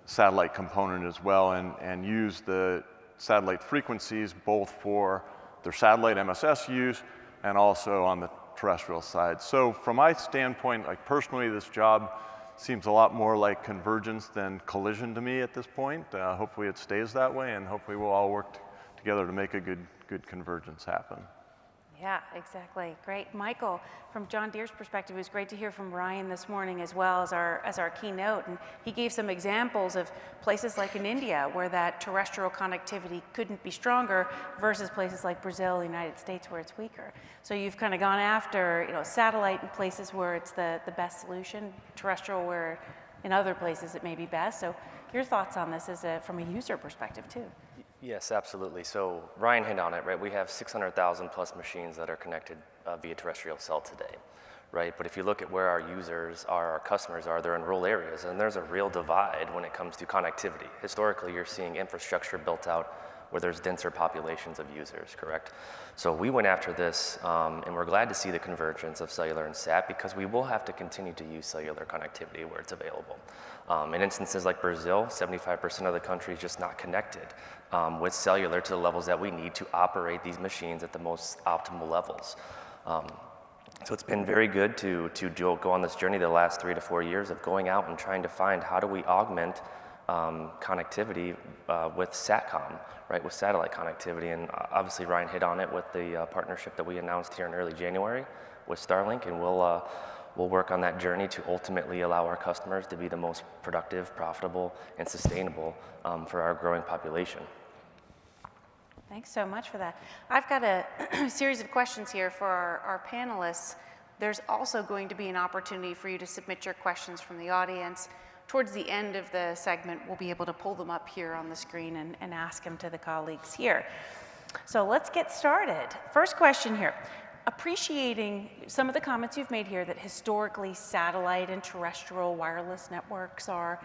satellite component as well, and use the satellite frequencies both for their satellite MSS use and also on the terrestrial side. So from my standpoint, like personally, this job seems a lot more like convergence than collision to me at this point. Hopefully it stays that way, and hopefully we'll all work together to make a good convergence happen. Yeah, exactly. Great. Michael, from John Deere's perspective, it was great to hear from Ryan this morning as well as our keynote. And he gave some examples of places like in India where that terrestrial connectivity couldn't be stronger versus places like Brazil, the United States, where it's weaker. So you've kind of gone after satellite in places where it's the best solution, terrestrial where in other places it may be best. So your thoughts on this is from a user perspective too. Yes, absolutely. So Ryan hit on it, right? We have 600,000 plus machines that are connected via terrestrial cell today, right? But if you look at where our users are, our customers are, they're in rural areas, and there's a real divide when it comes to connectivity. Historically, you're seeing infrastructure built out where there's denser populations of users, correct? So we went after this, and we're glad to see the convergence of cellular and SAT, because we will have to continue to use cellular connectivity where it's available. In instances like Brazil, 75% of the country is just not connected with cellular to the levels that we need to operate these machines at the most optimal levels. So it's been very good to go on this journey the last 3 to 4 years of going out and trying to find how do we augment connectivity with SATCOM, right, with satellite connectivity. And obviously Ryan hit on it with the partnership that we announced here in early January with Starlink, and we'll work on that journey to ultimately allow our customers to be the most productive, profitable, and sustainable for our growing population. Thanks so much for that. I've got a series of questions here for our panelists. There's also going to be an opportunity for you to submit your questions from the audience. Towards the end of the segment, we'll be able to pull them up here on the screen and ask them to the colleagues here. So let's get started. First question here. Appreciating some of the comments you've made here that historically satellite and terrestrial wireless networks are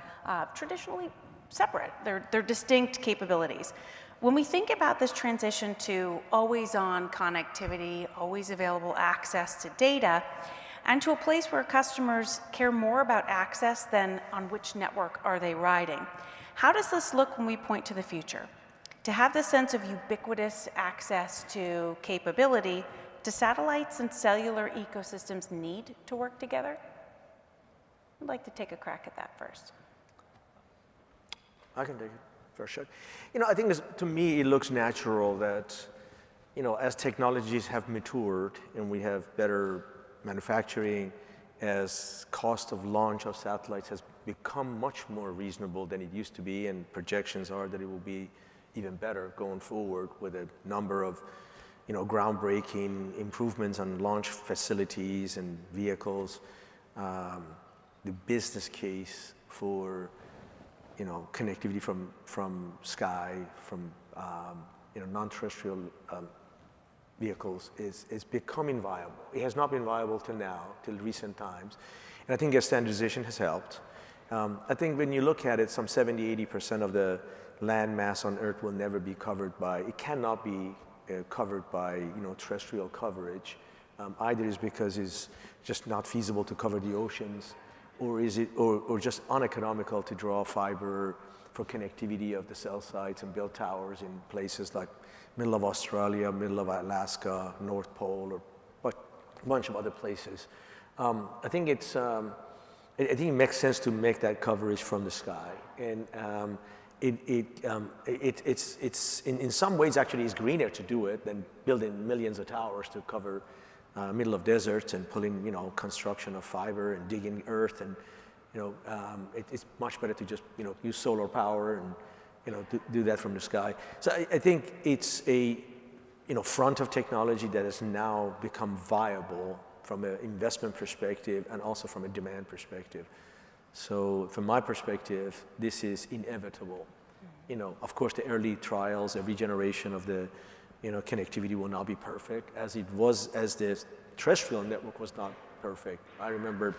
traditionally separate. They're distinct capabilities. When we think about this transition to always-on connectivity, always available access to data, and to a place where customers care more about access than on which network are they riding, how does this look when we point to the future? To have this sense of ubiquitous access to capability, do satellites and cellular ecosystems need to work together? I'd like to take a crack at that first. I can take it for a shot. I think to me it looks natural that, as technologies have matured and we have better manufacturing, as cost of launch of satellites has become much more reasonable than it used to be, and projections are that it will be even better going forward with a number of groundbreaking improvements on launch facilities and vehicles. The business case for connectivity from sky, from non-terrestrial vehicles is becoming viable. It has not been viable till now, till recent times. And I think as standardization has helped. I think when you look at it, some 70–80% of the land mass on Earth will never be covered by, it cannot be covered by terrestrial coverage. Either is because it's just not feasible to cover the oceans, or is it or just uneconomical to draw fiber for connectivity of the cell sites and build towers in places like middle of Australia, middle of Alaska, North Pole, or a bunch of other places. I think it makes sense to make that coverage from the sky, and it's in some ways actually is greener to do it than building millions of towers to cover middle of deserts and pulling construction of fiber and digging earth, and it's much better to just use solar power and do that from the sky. So I think it's a front of technology that has now become viable from an investment perspective and also from a demand perspective. So from my perspective, this is inevitable. Of course, the early trials, every generation of the connectivity will not be perfect, as the terrestrial network was not perfect. I remember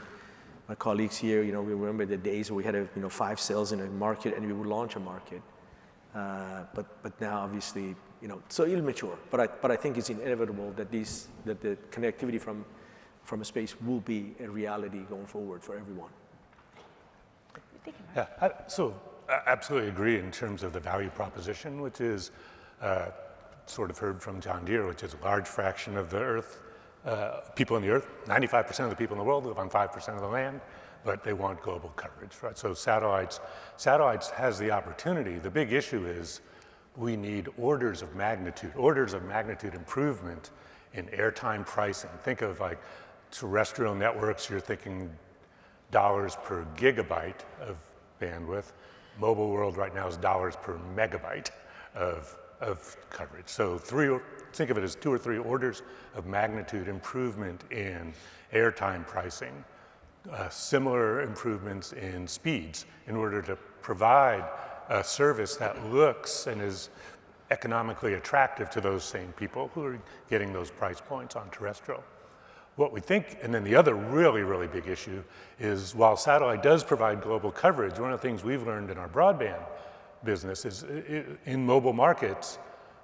my colleagues here, we remember the days where we had 5 cells in a market and we would launch a market. But now obviously, so it'll mature. But I think it's inevitable that the connectivity from a space will be a reality going forward for everyone. Yeah, so I absolutely agree in terms of the value proposition, which is sort of heard from John Deere, which is a large fraction of the Earth, people on the Earth. 95% of the people in the world live on 5% of the land, but they want global coverage, right? So satellites has the opportunity. The big issue is we need orders of magnitude improvement in airtime pricing. Think of like terrestrial networks, you're thinking dollars per gigabyte of bandwidth. Mobile world right now is dollars per megabyte of coverage. So think of it as 2 or 3 orders of magnitude improvement in airtime pricing, similar improvements in speeds in order to provide a service that looks and is economically attractive to those same people who are getting those price points on terrestrial. What we think, and then the other really, really big issue is while satellite does provide global coverage, one of the things we've learned in our broadband business is in mobile markets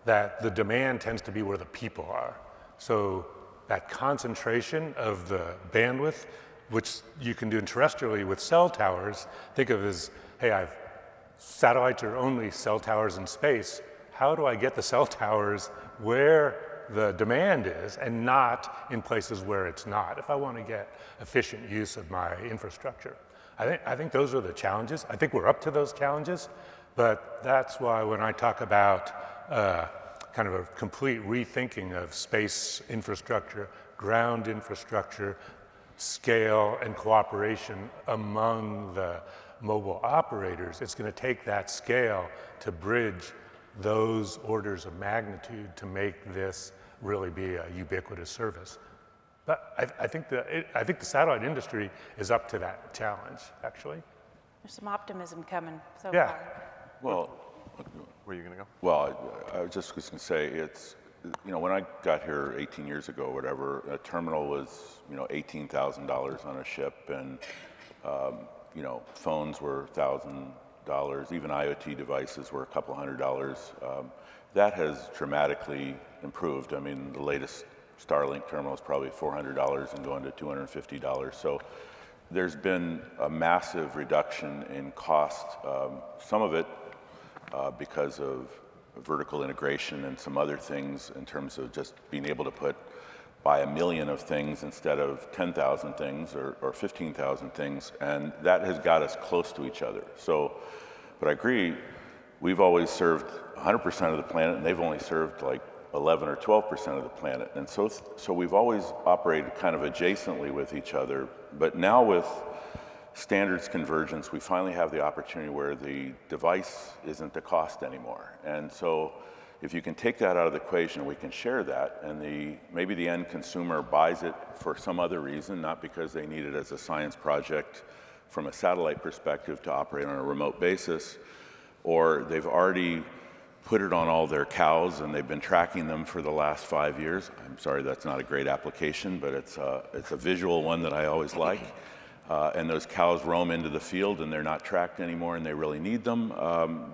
that the demand tends to be where the people are. So that concentration of the bandwidth, which you can do terrestrially with cell towers, think of as, hey, satellites are only cell towers in space. How do I get the cell towers where the demand is and not in places where it's not, if I want to get efficient use of my infrastructure? I think those are the challenges. I think we're up to those challenges, but that's why when I talk about kind of a complete rethinking of space infrastructure, ground infrastructure, scale and cooperation among the mobile operators, it's going to take that scale to bridge those orders of magnitude to make this really be a ubiquitous service. But I think the satellite industry is up to that challenge, actually. There's some optimism coming so Yeah. far. Well, Where are you going to go? well, I was just going to say it's, when I got here 18 years ago, whatever, a terminal was, $18,000 on a ship, and phones were $1,000. Even IoT devices were a couple $100. That has dramatically improved. I mean, the latest Starlink terminal is probably $400 and going to $250. So there's been a massive reduction in cost. Some of it because of vertical integration and some other things in terms of just being able to buy 1 million of things instead of 10,000 things or 15,000 things, and that has got us close to each other. So, but I agree, we've always served 100% of the planet, and they've only served like 11 or 12% of the planet, and so we've always operated kind of adjacently with each other. But now with standards convergence, we finally have the opportunity where the device isn't the cost anymore. And so if you can take that out of the equation, we can share that, and maybe the end consumer buys it for some other reason, not because they need it as a science project from a satellite perspective to operate on a remote basis, or they've already put it on all their cows, and they've been tracking them for the last 5 years. I'm sorry, that's not a great application, but it's a visual one that I always like. And those cows roam into the field and they're not tracked anymore and they really need them,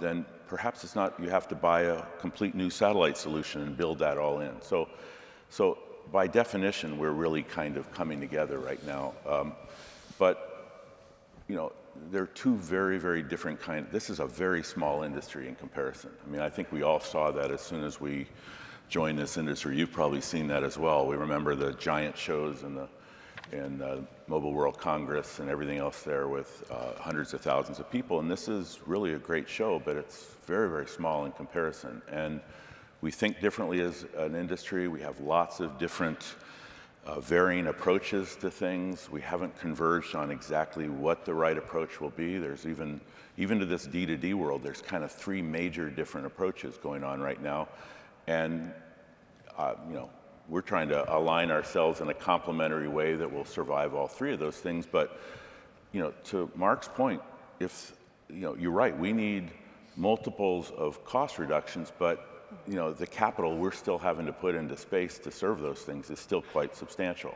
then perhaps it's not, you have to buy a complete new satellite solution and build that all in. So by definition, we're really kind of coming together right now. But, you know, they're two very, very different this is a very small industry in comparison. I mean, I think we all saw that as soon as we joined this industry. You've probably seen that as well. We remember the giant shows and Mobile World Congress and everything else there with hundreds of thousands of people. And this is really a great show, but it's very, very small in comparison. And we think differently as an industry. We have lots of different varying approaches to things. We haven't converged on exactly what the right approach will be. There's even to this D2D world, there's kind of 3 major different approaches going on right now. And, you know, we're trying to align ourselves in a complementary way that will survive all 3 of those things. But, you know, to Mark's point, if, you know, you're right, we need multiples of cost reductions, but, you know, the capital we're still having to put into space to serve those things is still quite substantial.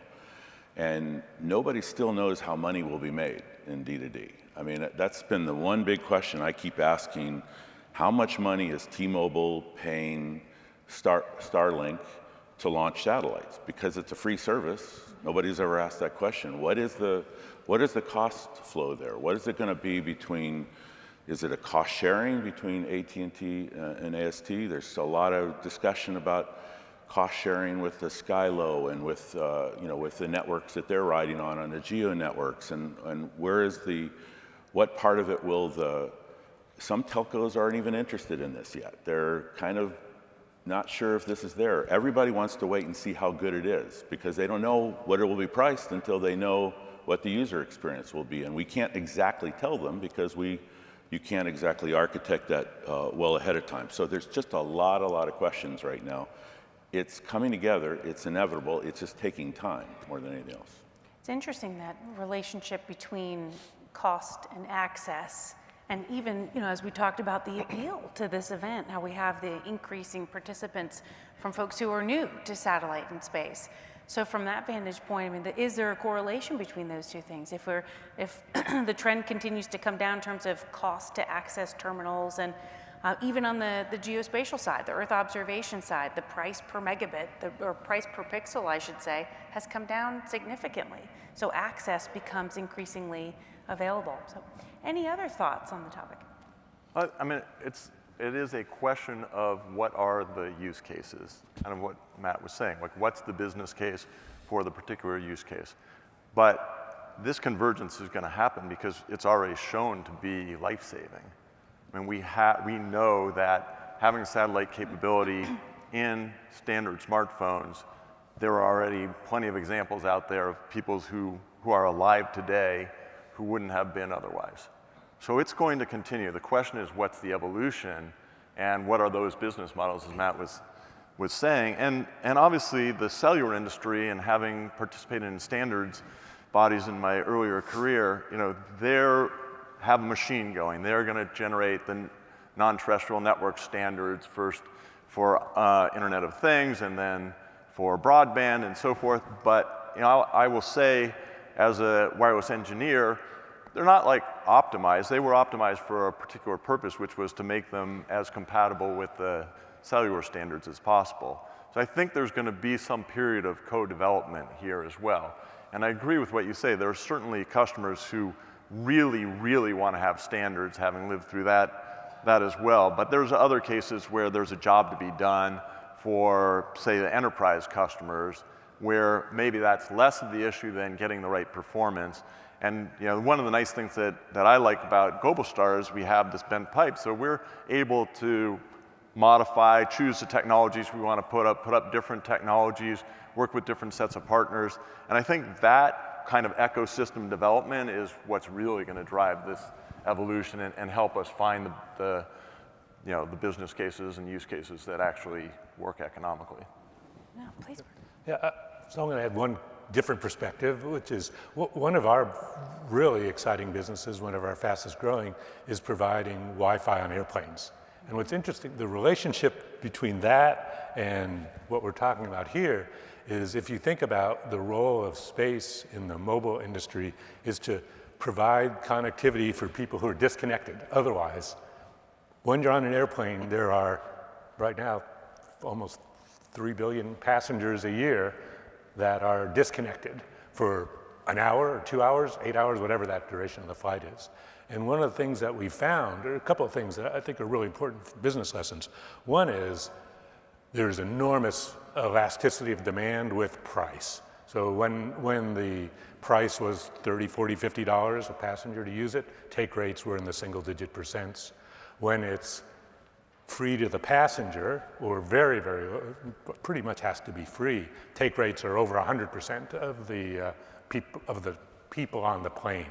And nobody still knows how money will be made in D2D. I mean, that's been the one big question I keep asking. How much money is T-Mobile paying Starlink to launch satellites? Because it's a free service. Nobody's ever asked that question. What is the cost flow there? What is it going to be between? Is it a cost sharing between AT&T and AST? There's a lot of discussion about cost sharing with the Skylo and with you know, with the networks that they're riding on the geo networks, and where is what part of it will some telcos aren't even interested in this yet. They're kind of not sure if this is there. Everybody wants to wait and see how good it is because they don't know what it will be priced until they know what the user experience will be, and we can't exactly tell them because you can't exactly architect that well ahead of time. So there's just a lot of questions right now. It's coming together, it's inevitable, it's just taking time more than anything else. It's interesting, that relationship between cost and access, and even, you know, as we talked about the appeal to this event, how we have the increasing participants from folks who are new to satellite and space. So from that vantage point, I mean, is there a correlation between those 2 things? If the trend continues to come down in terms of cost to access terminals, and even on the geospatial side, the Earth observation side, the price per megabit, or price per pixel, I should say, has come down significantly. So access becomes increasingly available. So any other thoughts on the topic? I mean, it is a question of what are the use cases, kind of what Matt was saying, like what's the business case for the particular use case. But this convergence is going to happen because it's already shown to be life-saving. I mean, we know that having satellite capability in standard smartphones, there are already plenty of examples out there of people who are alive today who wouldn't have been otherwise. So it's going to continue. The question is, what's the evolution and what are those business models, as Matt was saying. And obviously the cellular industry, and having participated in standards bodies in my earlier career, you know, they have a machine going. They're going to generate the non-terrestrial network standards first for Internet of Things and then for broadband and so forth. But you know, I will say, as a wireless engineer, they're not like optimized. They were optimized for a particular purpose, which was to make them as compatible with the cellular standards as possible. So I think there's going to be some period of co-development here as well. And I agree with what you say. There are certainly customers who really, really want to have standards, having lived through that as well. But there's other cases where there's a job to be done for, say, the enterprise customers, where maybe that's less of the issue than getting the right performance. And you know, one of the nice things that I like about Globalstar is we have this bent pipe, so we're able to modify, choose the technologies we want to put up different technologies, work with different sets of partners. And I think that kind of ecosystem development is what's really going to drive this evolution and help us find the business cases and use cases that actually work economically. No, please. Yeah, so I'm going to add one different perspective, which is one of our really exciting businesses, one of our fastest growing, is providing Wi-Fi on airplanes. And what's interesting, the relationship between that and what we're talking about here is if you think about the role of space in the mobile industry is to provide connectivity for people who are disconnected otherwise. When you're on an airplane, there are right now almost 3 billion passengers a year that are disconnected for an hour or 2 hours, 8 hours, whatever that duration of the flight is. And one of the things that we found, or a couple of things that I think are really important business lessons. One is there's enormous elasticity of demand with price. So when the price was $30, $40, $50 a passenger to use it, take rates were in the single-digit percents. When it's free to the passenger, or very, very, pretty much has to be free, take rates are over 100% of the people on the plane.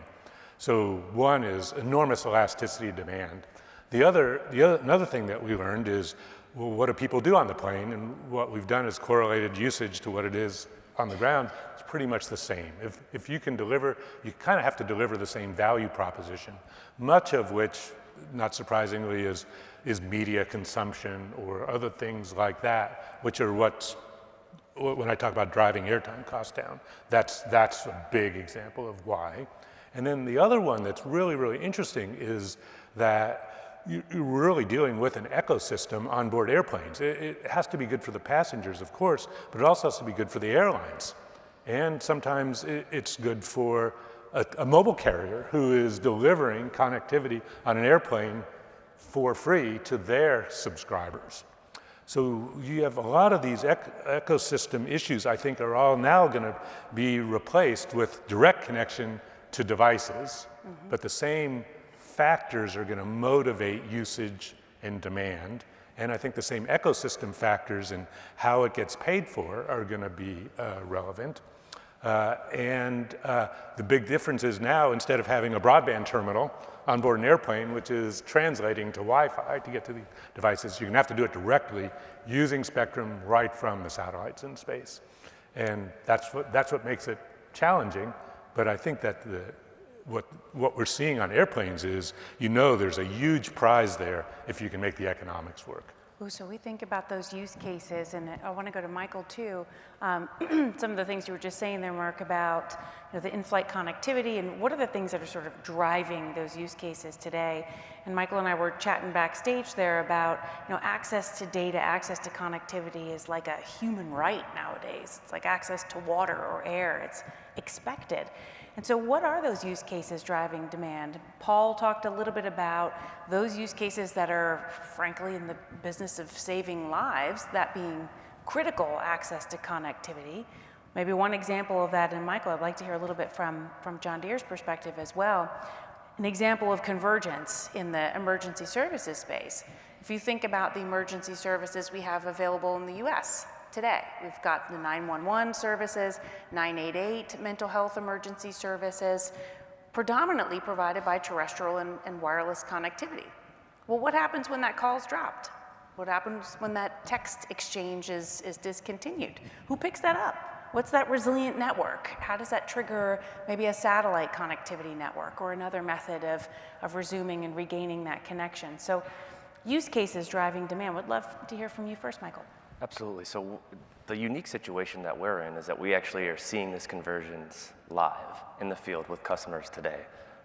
So one is enormous elasticity of demand. Another thing that we learned is, well, what do people do on the plane? And what we've done is correlated usage to what it is on the ground. It's pretty much the same. If you can deliver, you kind of have to deliver the same value proposition, much of which, not surprisingly, is media consumption or other things like that, which are when I talk about driving airtime costs down, that's a big example of why. And then the other one that's really, really interesting is that you're really dealing with an ecosystem on board airplanes. It has to be good for the passengers, of course, but it also has to be good for the airlines. And sometimes it's good for a mobile carrier who is delivering connectivity on an airplane for free to their subscribers. So you have a lot of these ecosystem issues, I think, are all now going to be replaced with direct connection to devices, but the same factors are going to motivate usage and demand. And I think the same ecosystem factors and how it gets paid for are going to be relevant. The big difference is now, instead of having a broadband terminal on board an airplane, which is translating to Wi-Fi to get to the devices, you're going to have to do it directly using spectrum right from the satellites in space. And that's what makes it challenging. But I think that what we're seeing on airplanes is, there's a huge prize there if you can make the economics work. Ooh, so we think about those use cases, and I want to go to Michael too. Some of the things you were just saying there, Mark, about the in-flight connectivity, and what are the things that are sort of driving those use cases today? And Michael and I were chatting backstage there about access to data, access to connectivity is like a human right nowadays. It's like access to water or air. It's expected. And so what are those use cases driving demand? Paul talked a little bit about those use cases that are, frankly, in the business of saving lives, that being critical access to connectivity. Maybe one example of that, and Michael, I'd like to hear a little bit from John Deere's perspective as well, an example of convergence in the emergency services space. If you think about the emergency services we have available in the US today, we've got the 911 services, 988 mental health emergency services, predominantly provided by terrestrial and wireless connectivity. Well, what happens when that call's dropped? What happens when that text exchange is discontinued? Who picks that up? What's that resilient network? How does that trigger maybe a satellite connectivity network or another method of resuming and regaining that connection? So use cases driving demand. Would love to hear from you first, Michael. Absolutely. So the unique situation that we're in is that we actually are seeing this convergence live in the field with customers today,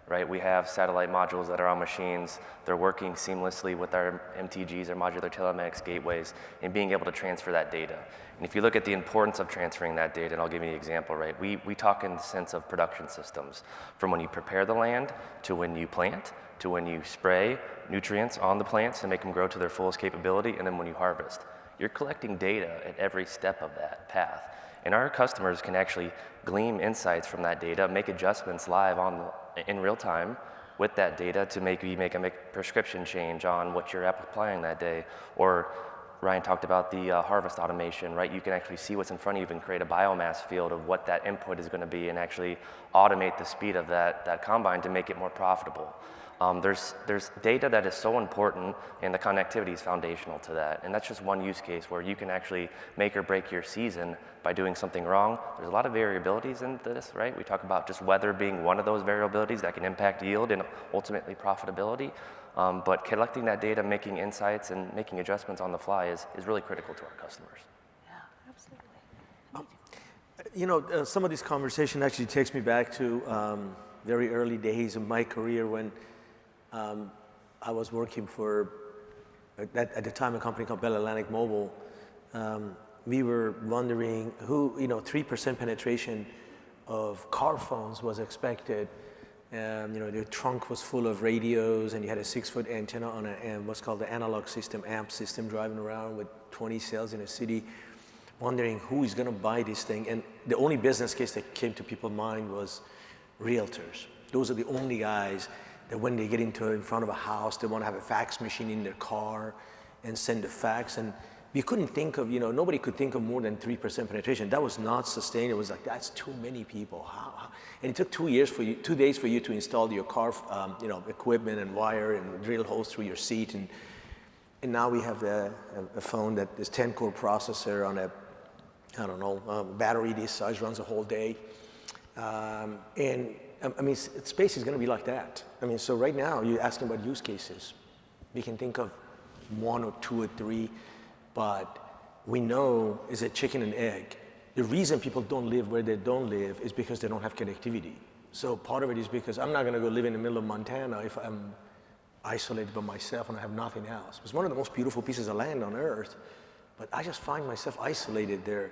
right? We have satellite modules that are on machines. They're working seamlessly with our MTGs, our modular telematics gateways, and being able to transfer that data. And if you look at the importance of transferring that data, and I'll give you an example, right? We talk in the sense of production systems, from when you prepare the land to when you plant, to when you spray nutrients on the plants to make them grow to their fullest capability, and then when you harvest. You're collecting data at every step of that path. And our customers can actually glean insights from that data, make adjustments live in real time with that data to make a prescription change on what you're applying that day. Or Ryan talked about the harvest automation, right? You can actually see what's in front of you and create a biomass field of what that input is going to be and actually automate the speed of that combine to make it more profitable. There's data that is so important, and the connectivity is foundational to that. And that's just one use case where you can actually make or break your season by doing something wrong. There's a lot of variabilities in this, right? We talk about just weather being one of those variabilities that can impact yield and ultimately profitability. But collecting that data, making insights, and making adjustments on the fly is really critical to our customers. Yeah, absolutely. You know, some of this conversation actually takes me back to very early days of my career when I was working for, at the time, a company called Bell Atlantic Mobile. We were wondering who, 3% penetration of car phones was expected. The trunk was full of radios, and you had a 6-foot antenna on what's called the analog system, amp system, driving around with 20 cells in a city, wondering who is going to buy this thing. And the only business case that came to people's mind was realtors. Those are the only guys that when they get in front of a house, they want to have a fax machine in their car and send a fax. And we couldn't think of, nobody could think of more than 3% penetration. That was not sustained. It was like, that's too many people. How? And it took 2 days for you to install your car, equipment and wire and drill holes through your seat. And now we have a phone that is 10-core processor on a, battery this size, runs a whole day. Space is going to be like that. So right now, you're asking about use cases. We can think of 1 or 2 or 3, but we know it's a chicken and egg. The reason people don't live where they don't live is because they don't have connectivity. So part of it is because I'm not going to go live in the middle of Montana if I'm isolated by myself and I have nothing else. It's one of the most beautiful pieces of land on earth, but I just find myself isolated there.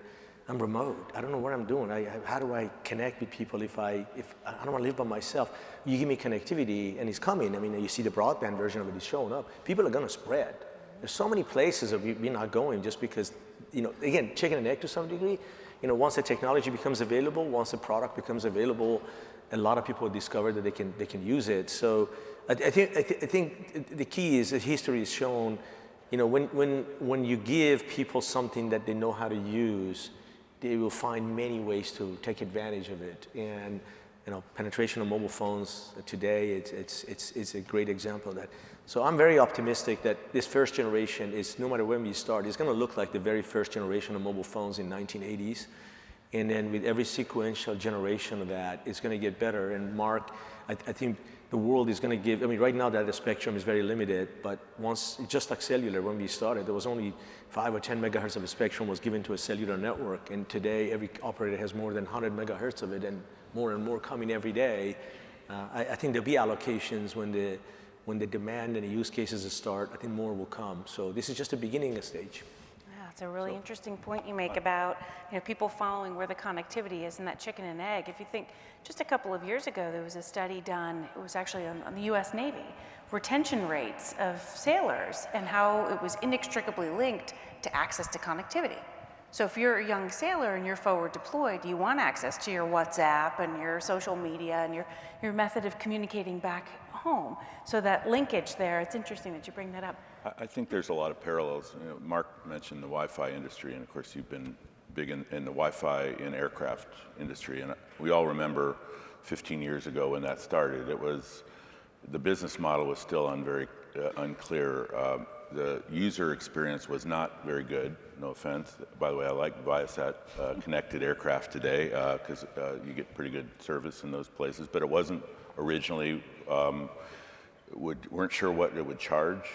I'm remote. I don't know what I'm doing. How do I connect with people if I don't want to live by myself? You give me connectivity, and it's coming. You see the broadband version of it is showing up. People are going to spread. There's so many places that we're not going just because, again, chicken and egg to some degree. Once the technology becomes available, once the product becomes available, a lot of people discover that they can use it. So I think the key is that history has shown, when you give people something that they know how to use, they will find many ways to take advantage of it. And penetration of mobile phones today, it's a great example of that. So I'm very optimistic that this first generation is, no matter when we start, it's going to look like the very first generation of mobile phones in 1980s. And then with every sequential generation of that, it's going to get better. And Mark, I think the world is going to give, right now that the spectrum is very limited, but once, just like cellular, when we started, there was only 5 or 10 megahertz of a spectrum was given to a cellular network. And today, every operator has more than 100 megahertz of it, and more coming every day. I think there'll be allocations when the demand and the use cases start. I think more will come. So this is just the beginning stage. It's a really interesting point you make about people following where the connectivity is and that chicken and egg. If you think just a couple of years ago, there was a study done, it was actually on the US Navy, retention rates of sailors and how it was inextricably linked to access to connectivity. So if you're a young sailor and you're forward deployed, you want access to your WhatsApp and your social media and your method of communicating back home. So that linkage there, it's interesting that you bring that up. I think there's a lot of parallels. Mark mentioned the Wi-Fi industry, and of course you've been big in the Wi-Fi in aircraft industry. And we all remember 15 years ago when that started, the business model was still very unclear. The user experience was not very good, no offense. By the way, I like Viasat connected aircraft today because you get pretty good service in those places, but it wasn't originally, weren't sure what it would charge,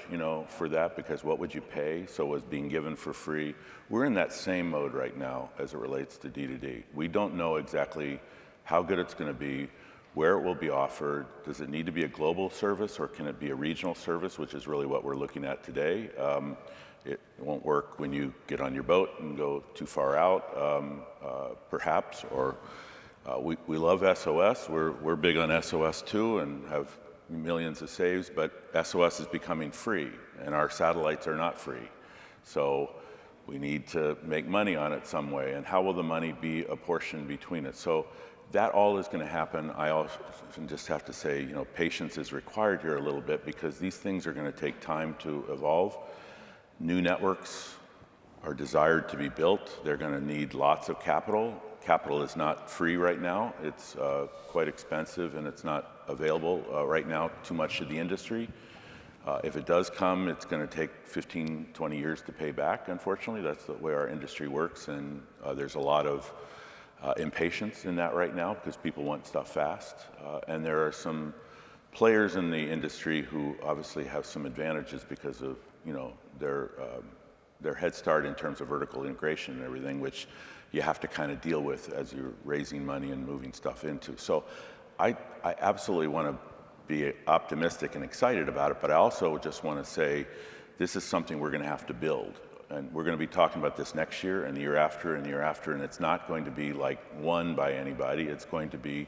for that, because what would you pay? So it was being given for free. We're in that same mode right now as it relates to D2D. We don't know exactly how good it's going to be, where it will be offered. Does it need to be a global service, or can it be a regional service, which is really what we're looking at today? It won't work when you get on your boat and go too far out, perhaps, or we love SOS. We're big on SOS too and have millions of saves, but SOS is becoming free, and our satellites are not free. So we need to make money on it some way, and how will the money be apportioned between it? So that all is going to happen. I also just have to say, patience is required here a little bit, because these things are going to take time to evolve. New networks are desired to be built. They're going to need lots of capital. Capital is not free right now. It's quite expensive, and it's not available right now too much to the industry. If it does come, it's going to take 15, 20 years to pay back, unfortunately. That's the way our industry works, and there's a lot of impatience in that right now because people want stuff fast. And there are some players in the industry who obviously have some advantages because of their head start in terms of vertical integration and everything, which you have to kind of deal with as you're raising money and moving stuff into. So I absolutely want to be optimistic and excited about it, but I also just want to say this is something we're going to have to build. And we're going to be talking about this next year and the year after and the year after, and it's not going to be like won by anybody. It's going to be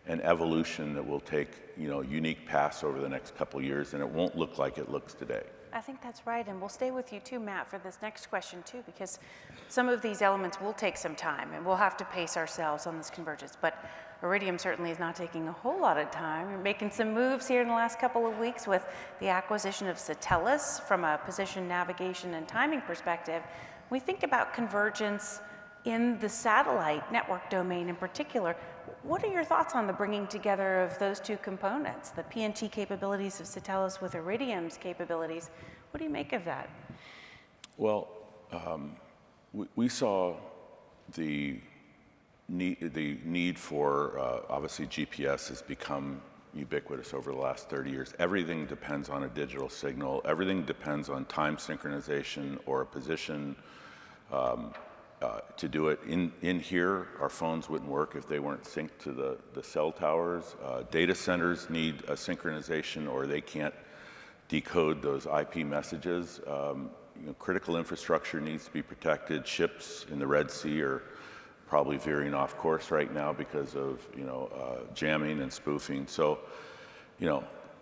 an evolution that will take, unique paths over the next couple of years, and it won't look like it looks today. I think that's right, and we'll stay with you too, Matt, for this next question too, because some of these elements will take some time, and we'll have to pace ourselves on this convergence. But Iridium certainly is not taking a whole lot of time. We're making some moves here in the last couple of weeks with the acquisition of Satellus from a position, navigation, and timing perspective. We think about convergence in the satellite network domain in particular. What are your thoughts on the bringing together of those two components, the PNT capabilities of Satellus with Iridium's capabilities? What do you make of that? Well, we saw the need for, obviously GPS has become ubiquitous over the last 30 years. Everything depends on a digital signal. Everything depends on time synchronization or a position. To do it in here, our phones wouldn't work if they weren't synced to the cell towers. Data centers need a synchronization or they can't decode those IP messages. Critical infrastructure needs to be protected. Ships in the Red Sea are probably veering off course right now because of jamming and spoofing. So,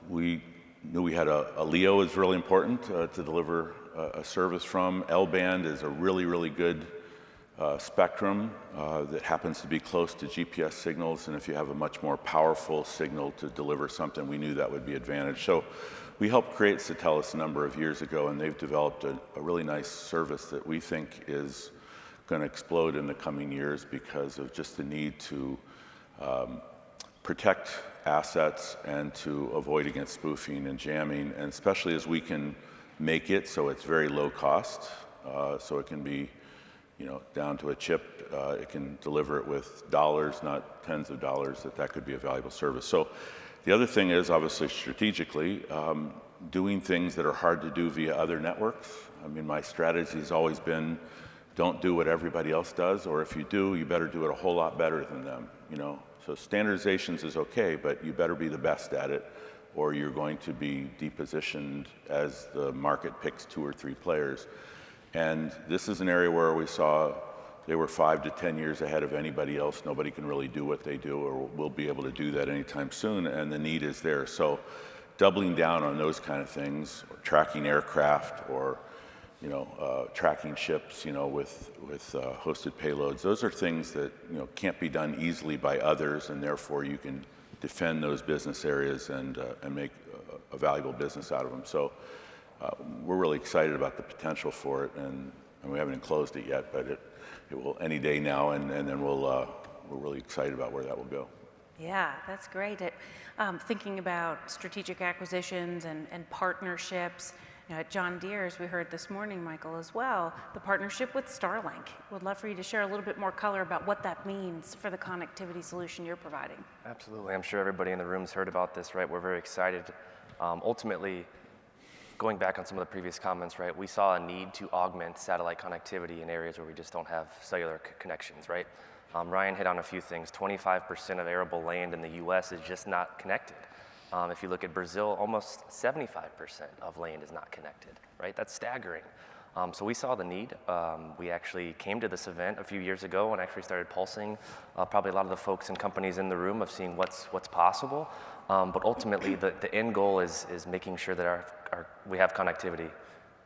we knew we had a LEO is really important to deliver a service from. L-band is a really, really good spectrum that happens to be close to GPS signals, and if you have a much more powerful signal to deliver something, we knew that would be advantage. So we helped create Satellus a number of years ago, and they've developed a really nice service that we think is going to explode in the coming years because of just the need to protect assets and to avoid against spoofing and jamming, and especially as we can make it so it's very low cost, so it can be down to a chip, it can deliver it with dollars, not tens of dollars, that could be a valuable service. So the other thing is obviously strategically, doing things that are hard to do via other networks. I mean, my strategy has always been, don't do what everybody else does, or if you do, you better do it a whole lot better than them, So standardizations is okay, but you better be the best at it, or you're going to be depositioned as the market picks 2 or 3 players. And this is an area where we saw they were 5 to 10 years ahead of anybody else. Nobody can really do what they do or will be able to do that anytime soon, and the need is there. So doubling down on those kind of things, or tracking aircraft or tracking ships, with hosted payloads, those are things that can't be done easily by others, and therefore you can defend those business areas and make a valuable business out of them. So we're really excited about the potential for it, and we haven't closed it yet, but it will any day now, and then we're really excited about where that will go. Yeah, that's great. Thinking about strategic acquisitions and partnerships, at John Deere, as we heard this morning, Michael, as well, the partnership with Starlink. Would love for you to share a little bit more color about what that means for the connectivity solution you're providing. Absolutely. I'm sure everybody in the room's heard about this, right? We're very excited. Ultimately, going back on some of the previous comments, right, we saw a need to augment satellite connectivity in areas where we just don't have cellular connections, right? Ryan hit on a few things. 25% of arable land in the US is just not connected. If you look at Brazil, almost 75% of land is not connected, right? That's staggering. So we saw the need. We actually came to this event a few years ago and actually started pulsing probably a lot of the folks and companies in the room of seeing what's possible. But ultimately, the end goal is making sure that we have connectivity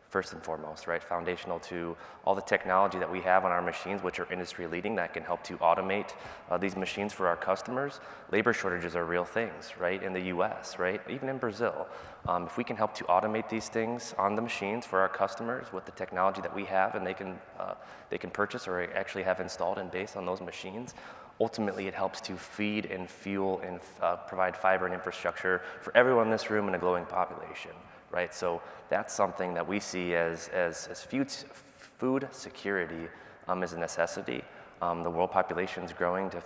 first and foremost, right? Foundational to all the technology that we have on our machines, which are industry leading, that can help to automate these machines for our customers. Labor shortages are real things, right? In the US, right? Even in Brazil. If we can help to automate these things on the machines for our customers with the technology that we have and they can purchase or actually have installed and based on those machines, ultimately it helps to feed and fuel and provide fiber and infrastructure for everyone in this room and a growing population. Right, so that's something that we see as food security is a necessity. The world population is growing to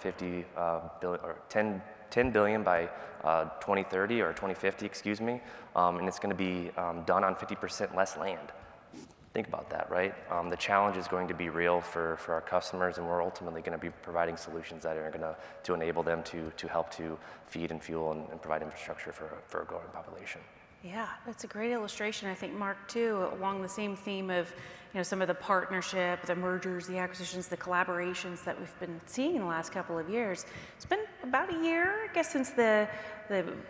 10 10 billion by 2030 or 2050, excuse me, and it's going to be done on 50% less land. Think about that, right? The challenge is going to be real for our customers, and we're ultimately going to be providing solutions that are going to enable them to help to feed and fuel and provide infrastructure for a growing population. Yeah, that's a great illustration. I think, Mark, too, along the same theme of some of the partnership, the mergers, the acquisitions, the collaborations that we've been seeing in the last couple of years. It's been about a year, I guess, since the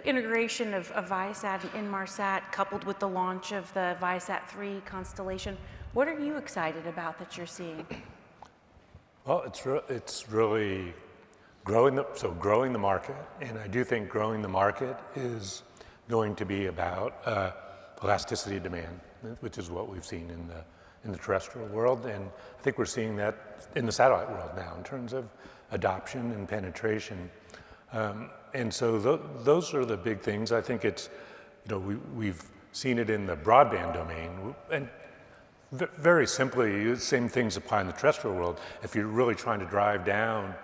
integration of Viasat and Inmarsat, coupled with the launch of the Viasat 3 constellation. What are you excited about that you're seeing? Well, it's really growing the market, and I do think growing the market is going to be about elasticity of demand, which is what we've seen in the terrestrial world, and I think we're seeing that in the satellite world now in terms of adoption and penetration. And so those are the big things. I think it's, we've seen it in the broadband domain, and very simply, the same things apply in the terrestrial world. If you're really trying to drive down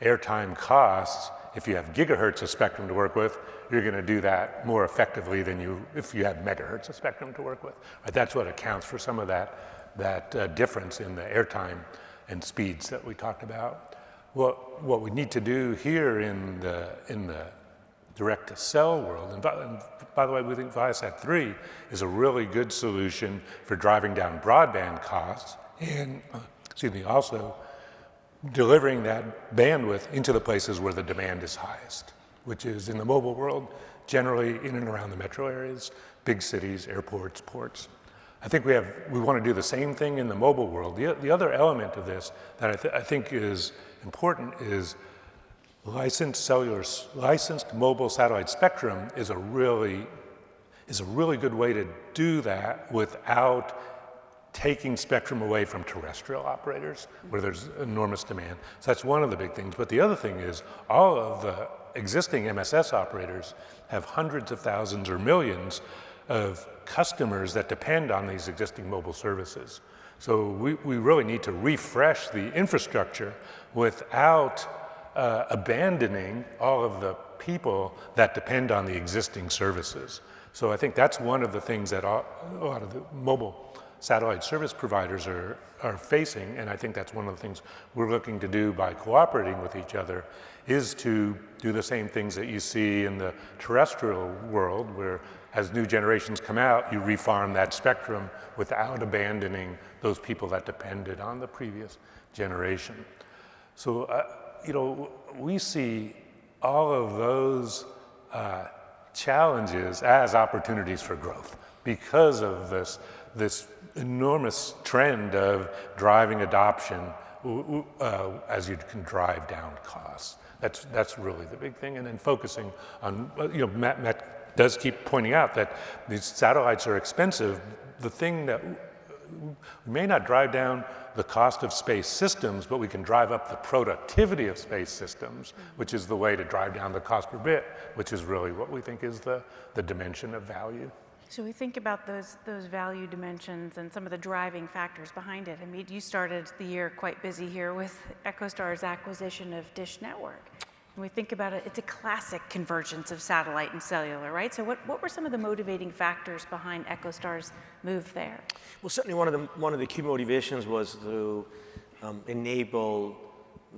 airtime costs, if you have gigahertz of spectrum to work with, you're going to do that more effectively than if you had megahertz of spectrum to work with. Right? That's what accounts for some of that difference in the airtime and speeds that we talked about. What we need to do here in the direct-to-cell world, and by the way, we think Viasat 3 is a really good solution for driving down broadband costs and, also delivering that bandwidth into the places where the demand is highest, which is in the mobile world, generally in and around the metro areas, big cities, airports, ports. I think we want to do the same thing in the mobile world. The other element of this that I think is important is licensed mobile satellite spectrum is a really good way to do that without taking spectrum away from terrestrial operators where there's enormous demand. So that's one of the big things. But the other thing is all of the existing MSS operators have hundreds of thousands or millions of customers that depend on these existing mobile services. So we really need to refresh the infrastructure without abandoning all of the people that depend on the existing services. So I think that's one of the things that a lot of the mobile satellite service providers are facing, and I think that's one of the things we're looking to do by cooperating with each other, is to do the same things that you see in the terrestrial world, where as new generations come out, you refarm that spectrum without abandoning those people that depended on the previous generation. So, we see all of those challenges as opportunities for growth because of this enormous trend of driving adoption as you can drive down costs. That's really the big thing. And then focusing on, Matt does keep pointing out that these satellites are expensive. The thing that we may not drive down the cost of space systems, but we can drive up the productivity of space systems, which is the way to drive down the cost per bit, which is really what we think is the dimension of value. So we think about those value dimensions and some of the driving factors behind it. I mean, you started the year quite busy here with EchoStar's acquisition of Dish Network. When we think about it, it's a classic convergence of satellite and cellular, right? So what were some of the motivating factors behind EchoStar's move there? Well, certainly one of the key motivations was to enable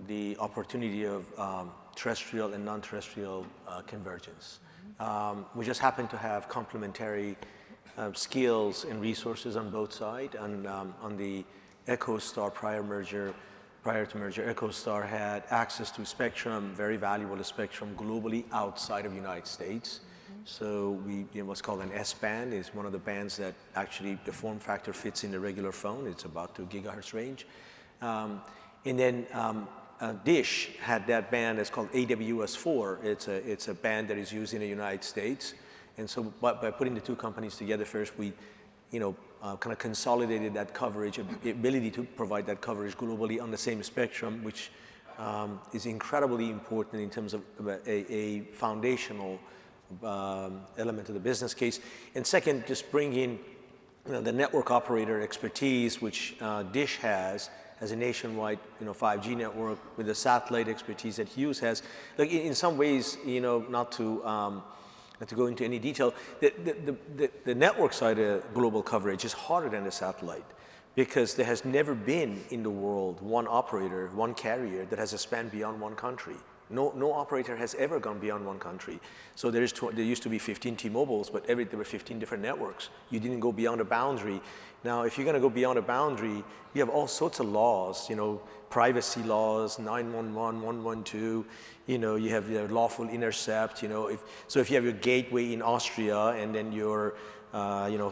the opportunity of terrestrial and non-terrestrial convergence. We just happen to have complementary skills and resources on both sides. And on the EchoStar prior to merger, EchoStar had access to spectrum, very valuable spectrum globally outside of the United States. So what's called an S-band is one of the bands that actually the form factor fits in the regular phone. It's about 2 gigahertz range. And then Dish had that band that's called AWS-4. It's a band that is used in the United States. And so by putting the two companies together first, we kind of consolidated that coverage, the ability to provide that coverage globally on the same spectrum, which is incredibly important in terms of a foundational element of the business case. And second, just bring in the network operator expertise, which Dish has, a nationwide 5G network with the satellite expertise that Hughes has. Like in some ways, not to go into any detail, the network side of global coverage is harder than the satellite, because there has never been in the world one operator, one carrier that has a span beyond one country. No operator has ever gone beyond one country. So there used to be 15 T-Mobiles, but there were 15 different networks. You didn't go beyond a boundary. Now, if you're going to go beyond a boundary, you have all sorts of laws, privacy laws, 911, 112. You have the lawful intercept. If you have your gateway in Austria and then your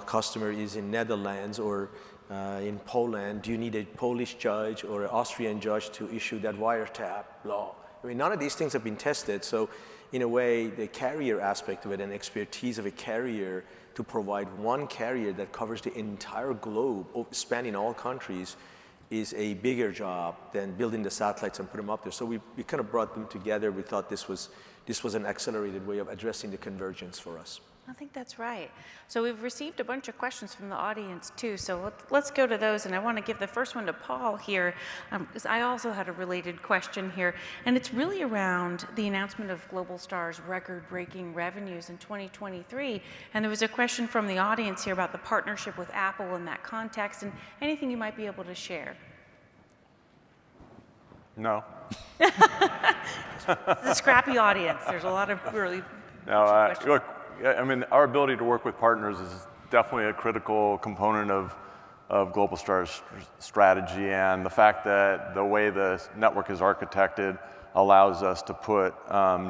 customer is in Netherlands or in Poland, do you need a Polish judge or an Austrian judge to issue that wiretap law? I mean, none of these things have been tested. So in a way, the carrier aspect of it and expertise of a carrier to provide one carrier that covers the entire globe, spanning all countries, is a bigger job than building the satellites and put them up there. So we kind of brought them together. We thought this was an accelerated way of addressing the convergence for us. I think that's right. So we've received a bunch of questions from the audience too, so let's go to those, and I want to give the first one to Paul here, because I also had a related question here, and it's really around the announcement of Globalstar's record-breaking revenues in 2023, and there was a question from the audience here about the partnership with Apple in that context, and anything you might be able to share. No. It's a scrappy audience. There's a lot of really questions. Look, I mean, our ability to work with partners is definitely a critical component of Globalstar's strategy, and the fact that the way the network is architected allows us to put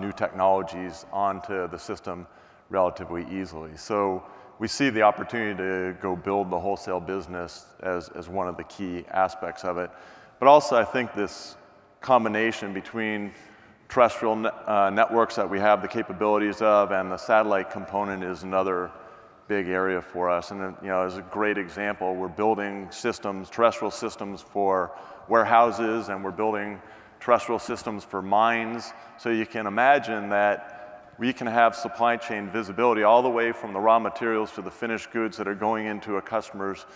new technologies onto the system relatively easily. So we see the opportunity to go build the wholesale business as one of the key aspects of it. But also, I think this combination between terrestrial networks that we have the capabilities of and the satellite component is another big area for us. And as a great example, we're building systems, terrestrial systems for warehouses, and we're building terrestrial systems for mines. So you can imagine that we can have supply chain visibility all the way from the raw materials to the finished goods that are going into a customer's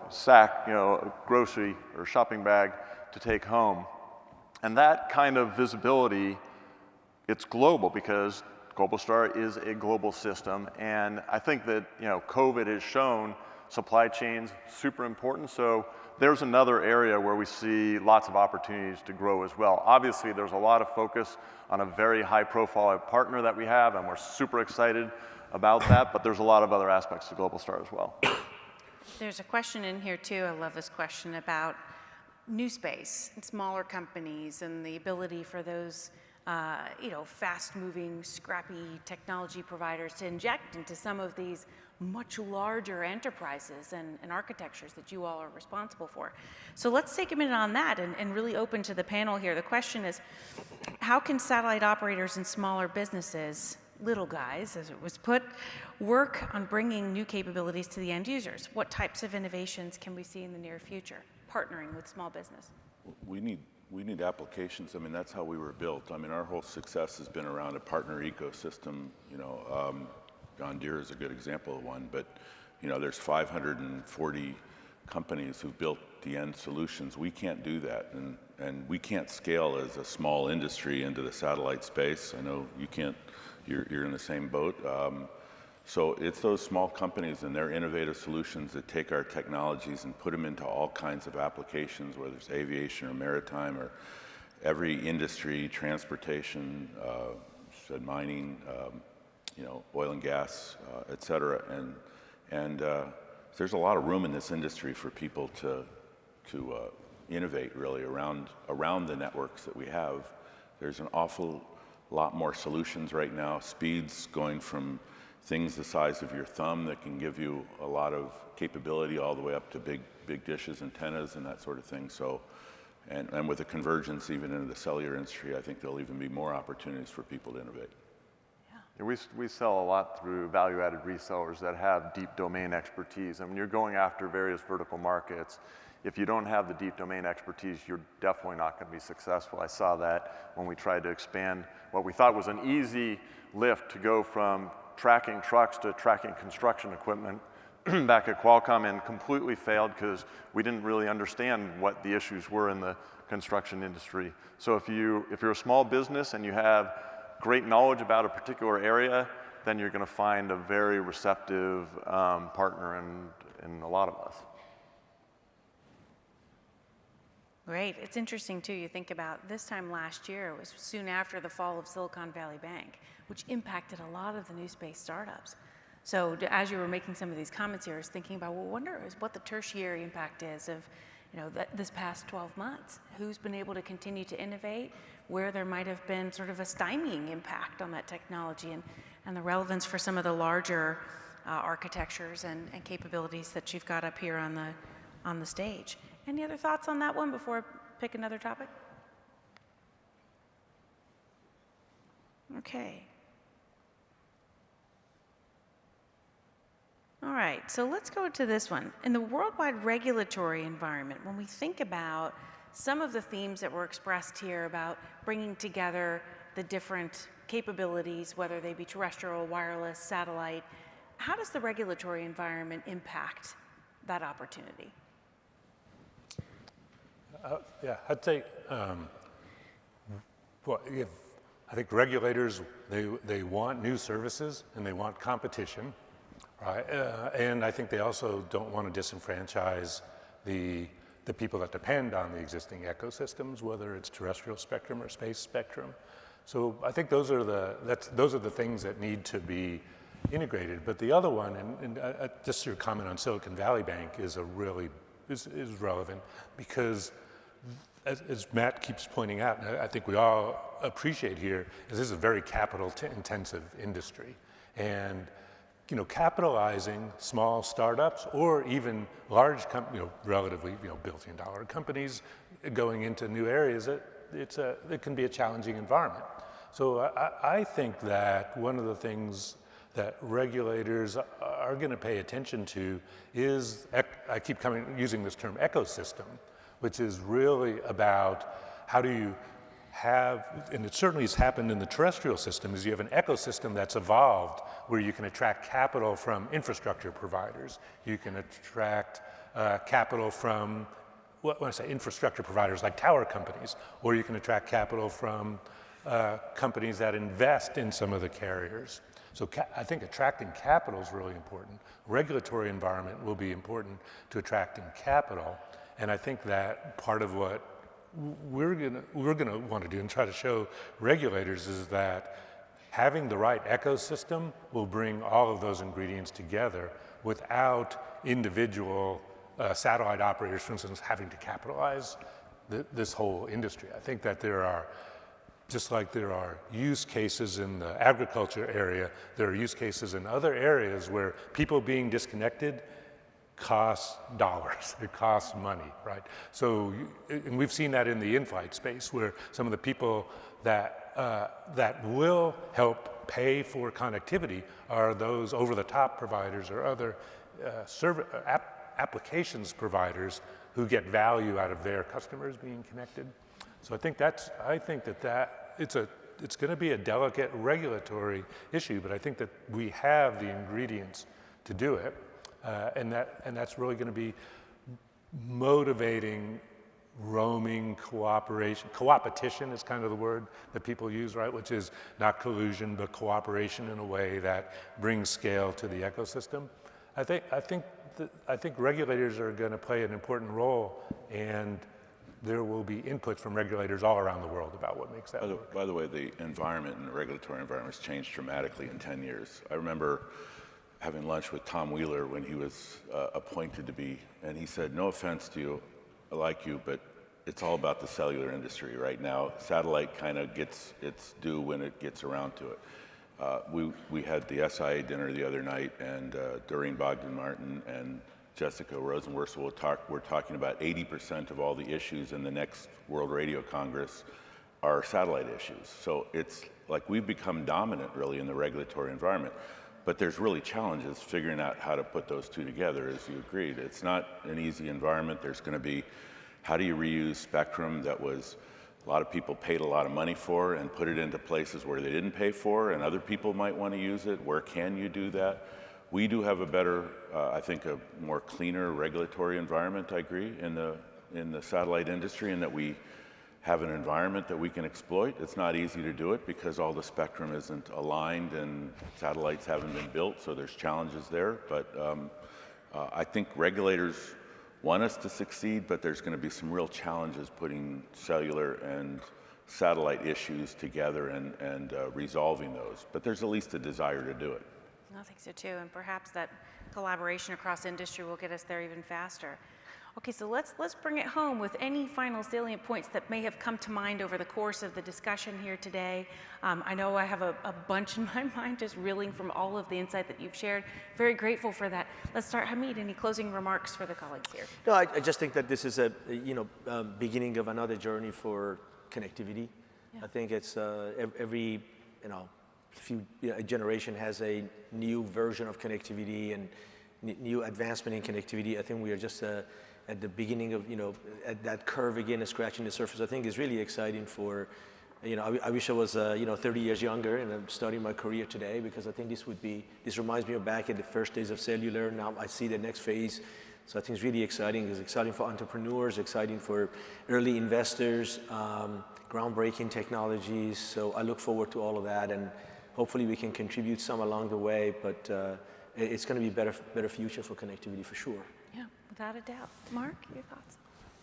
sack, grocery or shopping bag to take home. And that kind of visibility, it's global because Globalstar is a global system. And I think that COVID has shown supply chains super important. So there's another area where we see lots of opportunities to grow as well. Obviously, there's a lot of focus on a very high-profile partner that we have, and we're super excited about that. But there's a lot of other aspects to Globalstar as well. There's a question in here too. I love this question about new space and smaller companies and the ability for those fast-moving, scrappy technology providers to inject into some of these much larger enterprises and architectures that you all are responsible for. So let's take a minute on that and really open to the panel here. The question is, how can satellite operators and smaller businesses, little guys, as it was put, work on bringing new capabilities to the end users? What types of innovations can we see in the near future, partnering with small business? We need applications. I mean, that's how we were built. I mean, our whole success has been around a partner ecosystem. John Deere is a good example of one, but there's 540 companies who've built the end solutions. We can't do that, and we can't scale as a small industry into the satellite space. I know you can't. You're in the same boat. So it's those small companies and their innovative solutions that take our technologies and put them into all kinds of applications, whether it's aviation or maritime or every industry, transportation, mining, oil and gas, et cetera. And there's a lot of room in this industry for people to innovate really around the networks that we have. There's an awful lot more solutions right now. Speeds going from things the size of your thumb that can give you a lot of capability all the way up to big dishes, antennas, and that sort of thing. So, and with the convergence even into the cellular industry, I think there'll even be more opportunities for people to innovate. Yeah, we sell a lot through value-added resellers that have deep domain expertise. I mean, you're going after various vertical markets. If you don't have the deep domain expertise, you're definitely not going to be successful. I saw that when we tried to expand what we thought was an easy lift to go from tracking trucks to tracking construction equipment back at Qualcomm and completely failed because we didn't really understand what the issues were in the construction industry. So if you're a small business and you have great knowledge about a particular area, then you're going to find a very receptive partner in a lot of us. Great. It's interesting, too. You think about this time last year, it was soon after the fall of Silicon Valley Bank, which impacted a lot of the new space startups. So as you were making some of these comments here, I was thinking about, well, wonder what the tertiary impact is of, this past 12 months. Who's been able to continue to innovate, where there might have been sort of a stymieing impact on that technology, and the relevance for some of the larger architectures and capabilities that you've got up here on the stage. Any other thoughts on that one before I pick another topic? Okay. All right, so let's go to this one. In the worldwide regulatory environment, when we think about some of the themes that were expressed here about bringing together the different capabilities, whether they be terrestrial, wireless, satellite, how does the regulatory environment impact that opportunity? Yeah, I'd say, I think regulators, they want new services and they want competition, right? And I think they also don't want to disenfranchise the people that depend on the existing ecosystems, whether it's terrestrial spectrum or space spectrum. So I think those are the things that need to be integrated. But the other one, and just your comment on Silicon Valley Bank is relevant because as Matt keeps pointing out, and I think we all appreciate here, is this is a very capital-intensive industry. And capitalizing small startups or even large, relatively, billion-dollar companies going into new areas, it can be a challenging environment. So I think that one of the things that regulators are going to pay attention to is, I keep using this term ecosystem, which is really about how do you have, and it certainly has happened in the terrestrial system, is you have an ecosystem that's evolved where you can attract capital from infrastructure providers. You can attract capital from, when I say infrastructure providers, like tower companies, or you can attract capital from companies that invest in some of the carriers. So I think attracting capital is really important. Regulatory environment will be important to attracting capital. And I think that part of what we're gonna want to do and try to show regulators is that having the right ecosystem will bring all of those ingredients together without individual satellite operators, for instance, having to capitalize this whole industry. I think that there are, just like there are use cases in the agriculture area, there are use cases in other areas where people being disconnected costs dollars, it costs money, right? So, and we've seen that in the in-flight space where some of the people that will help pay for connectivity are those over-the-top providers or other applications providers who get value out of their customers being connected. So I think that it's going to be a delicate regulatory issue, but I think that we have the ingredients to do it. And that's really going to be motivating roaming cooperation. Coopetition is kind of the word that people use, right? Which is not collusion, but cooperation in a way that brings scale to the ecosystem. I think regulators are going to play an important role, and there will be inputs from regulators all around the world about what makes that work. By the way, the environment and the regulatory environment has changed dramatically in 10 years. I remember having lunch with Tom Wheeler when he was appointed to be, and he said, no offense to you, I like you, but it's all about the cellular industry right now. Satellite kind of gets its due when it gets around to it. We had the SIA dinner the other night, and Doreen Bogdan-Martin and Jessica Rosenworcel were talking about 80% of all the issues in the next World Radio Congress are satellite issues. So it's like we've become dominant really in the regulatory environment. But there's really challenges figuring out how to put those two together, as you agreed. It's not an easy environment. There's going to be, how do you reuse spectrum that was a lot of people paid a lot of money for and put it into places where they didn't pay for and other people might want to use it? Where can you do that? We do have a better, I think, a more cleaner regulatory environment, I agree, in the satellite industry, in that we have an environment that we can exploit. It's not easy to do it because all the spectrum isn't aligned and satellites haven't been built, so there's challenges there. But I think regulators want us to succeed, but there's going to be some real challenges putting cellular and satellite issues together and resolving those. But there's at least a desire to do it. I think so too, and perhaps that collaboration across industry will get us there even faster. Okay, so let's bring it home with any final salient points that may have come to mind over the course of the discussion here today. I know I have a bunch in my mind just reeling from all of the insight that you've shared. Very grateful for that. Let's start, Hamid, any closing remarks for the colleagues here? No, I just think that this is a beginning of another journey for connectivity. Yeah. I think it's every a generation has a new version of connectivity and new advancement in connectivity. I think we are just at the beginning of, at that curve again, scratching the surface. I think is really exciting for, I wish I was, 30 years younger and I'm starting my career today, because I think this reminds me of back at the first days of cellular. Now I see the next phase. So I think it's really exciting. It's exciting for entrepreneurs, exciting for early investors, groundbreaking technologies. So I look forward to all of that, and hopefully we can contribute some along the way, but it's going to be a better future for connectivity for sure. Yeah, without a doubt. Mark, your thoughts?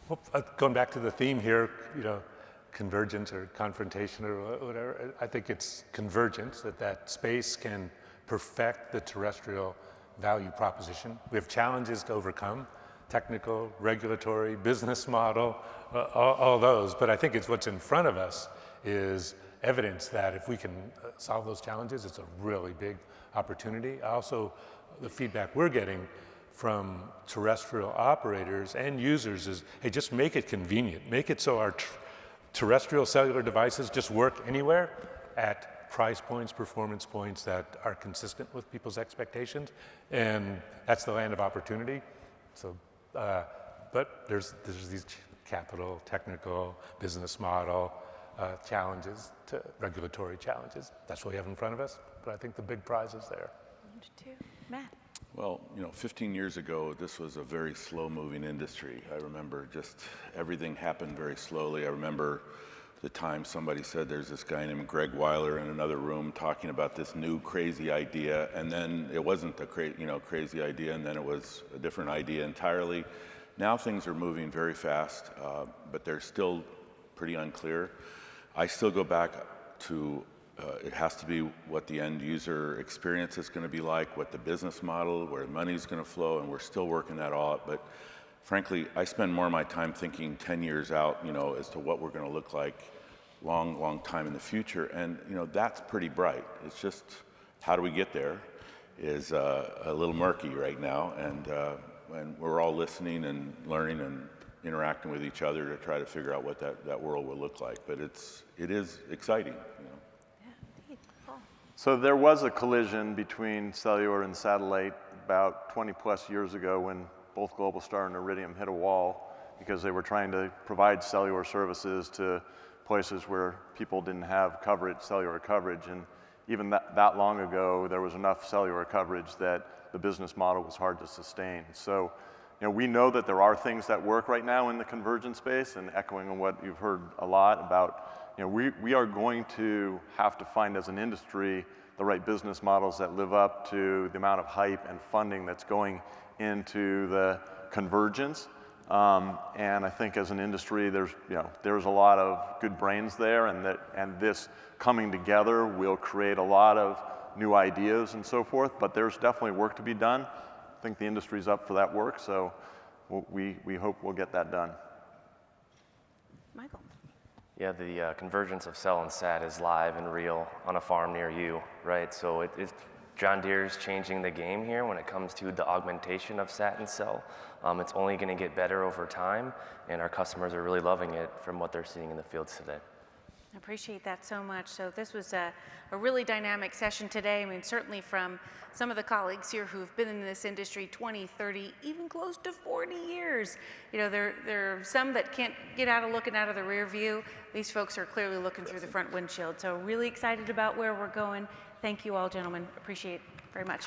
Well, going back to the theme here, convergence or confrontation or whatever, I think it's convergence, that space can perfect the terrestrial value proposition. We have challenges to overcome, technical, regulatory, business model, all those, but I think it's what's in front of us is evidence that if we can solve those challenges, it's a really big opportunity. Also, the feedback we're getting from terrestrial operators and users is, hey, just make it convenient. Make it so our terrestrial cellular devices just work anywhere at price points, performance points that are consistent with people's expectations. And that's the land of opportunity. So, but there's these capital, technical, business model challenges, to regulatory challenges. That's what we have in front of us. But I think the big prize is there. Matt. Well, 15 years ago, this was a very slow-moving industry. I remember just everything happened very slowly. I remember the time somebody said there's this guy named Greg Weiler in another room talking about this new crazy idea, and then it wasn't a crazy idea, and then it was a different idea entirely. Now things are moving very fast, but they're still pretty unclear. I still go back to it has to be what the end user experience is going to be like, what the business model, where money is going to flow, and we're still working that all out. But frankly, I spend more of my time thinking 10 years out, as to what we're going to look like long time in the future. And, that's pretty bright. It's just how do we get there is a little murky right now. And we're all listening and learning and interacting with each other to try to figure out what that world will look like. But it is exciting. So there was a collision between cellular and satellite about 20 plus years ago when both Globalstar and Iridium hit a wall because they were trying to provide cellular services to places where people didn't have cellular coverage. And even that long ago, there was enough cellular coverage that the business model was hard to sustain. So, we know that there are things that work right now in the convergence space, and echoing on what you've heard a lot about, we are going to have to find as an industry the right business models that live up to the amount of hype and funding that's going into the convergence. And I think as an industry, there's a lot of good brains there, and this coming together will create a lot of new ideas and so forth, but there's definitely work to be done. I think the industry's up for that work, so we hope we'll get that done. Michael. Yeah, the convergence of cell and sat is live and real on a farm near you, right? So John Deere's changing the game here when it comes to the augmentation of sat and cell. It's only going to get better over time, and our customers are really loving it from what they're seeing in the fields today. I appreciate that so much. So this was a really dynamic session today. I mean, certainly from some of the colleagues here who've been in this industry 20, 30, even close to 40 years. There are some that can't get out of looking out of the rear view. These folks are clearly looking through the front windshield. So really excited about where we're going. Thank you all, gentlemen. Appreciate it very much.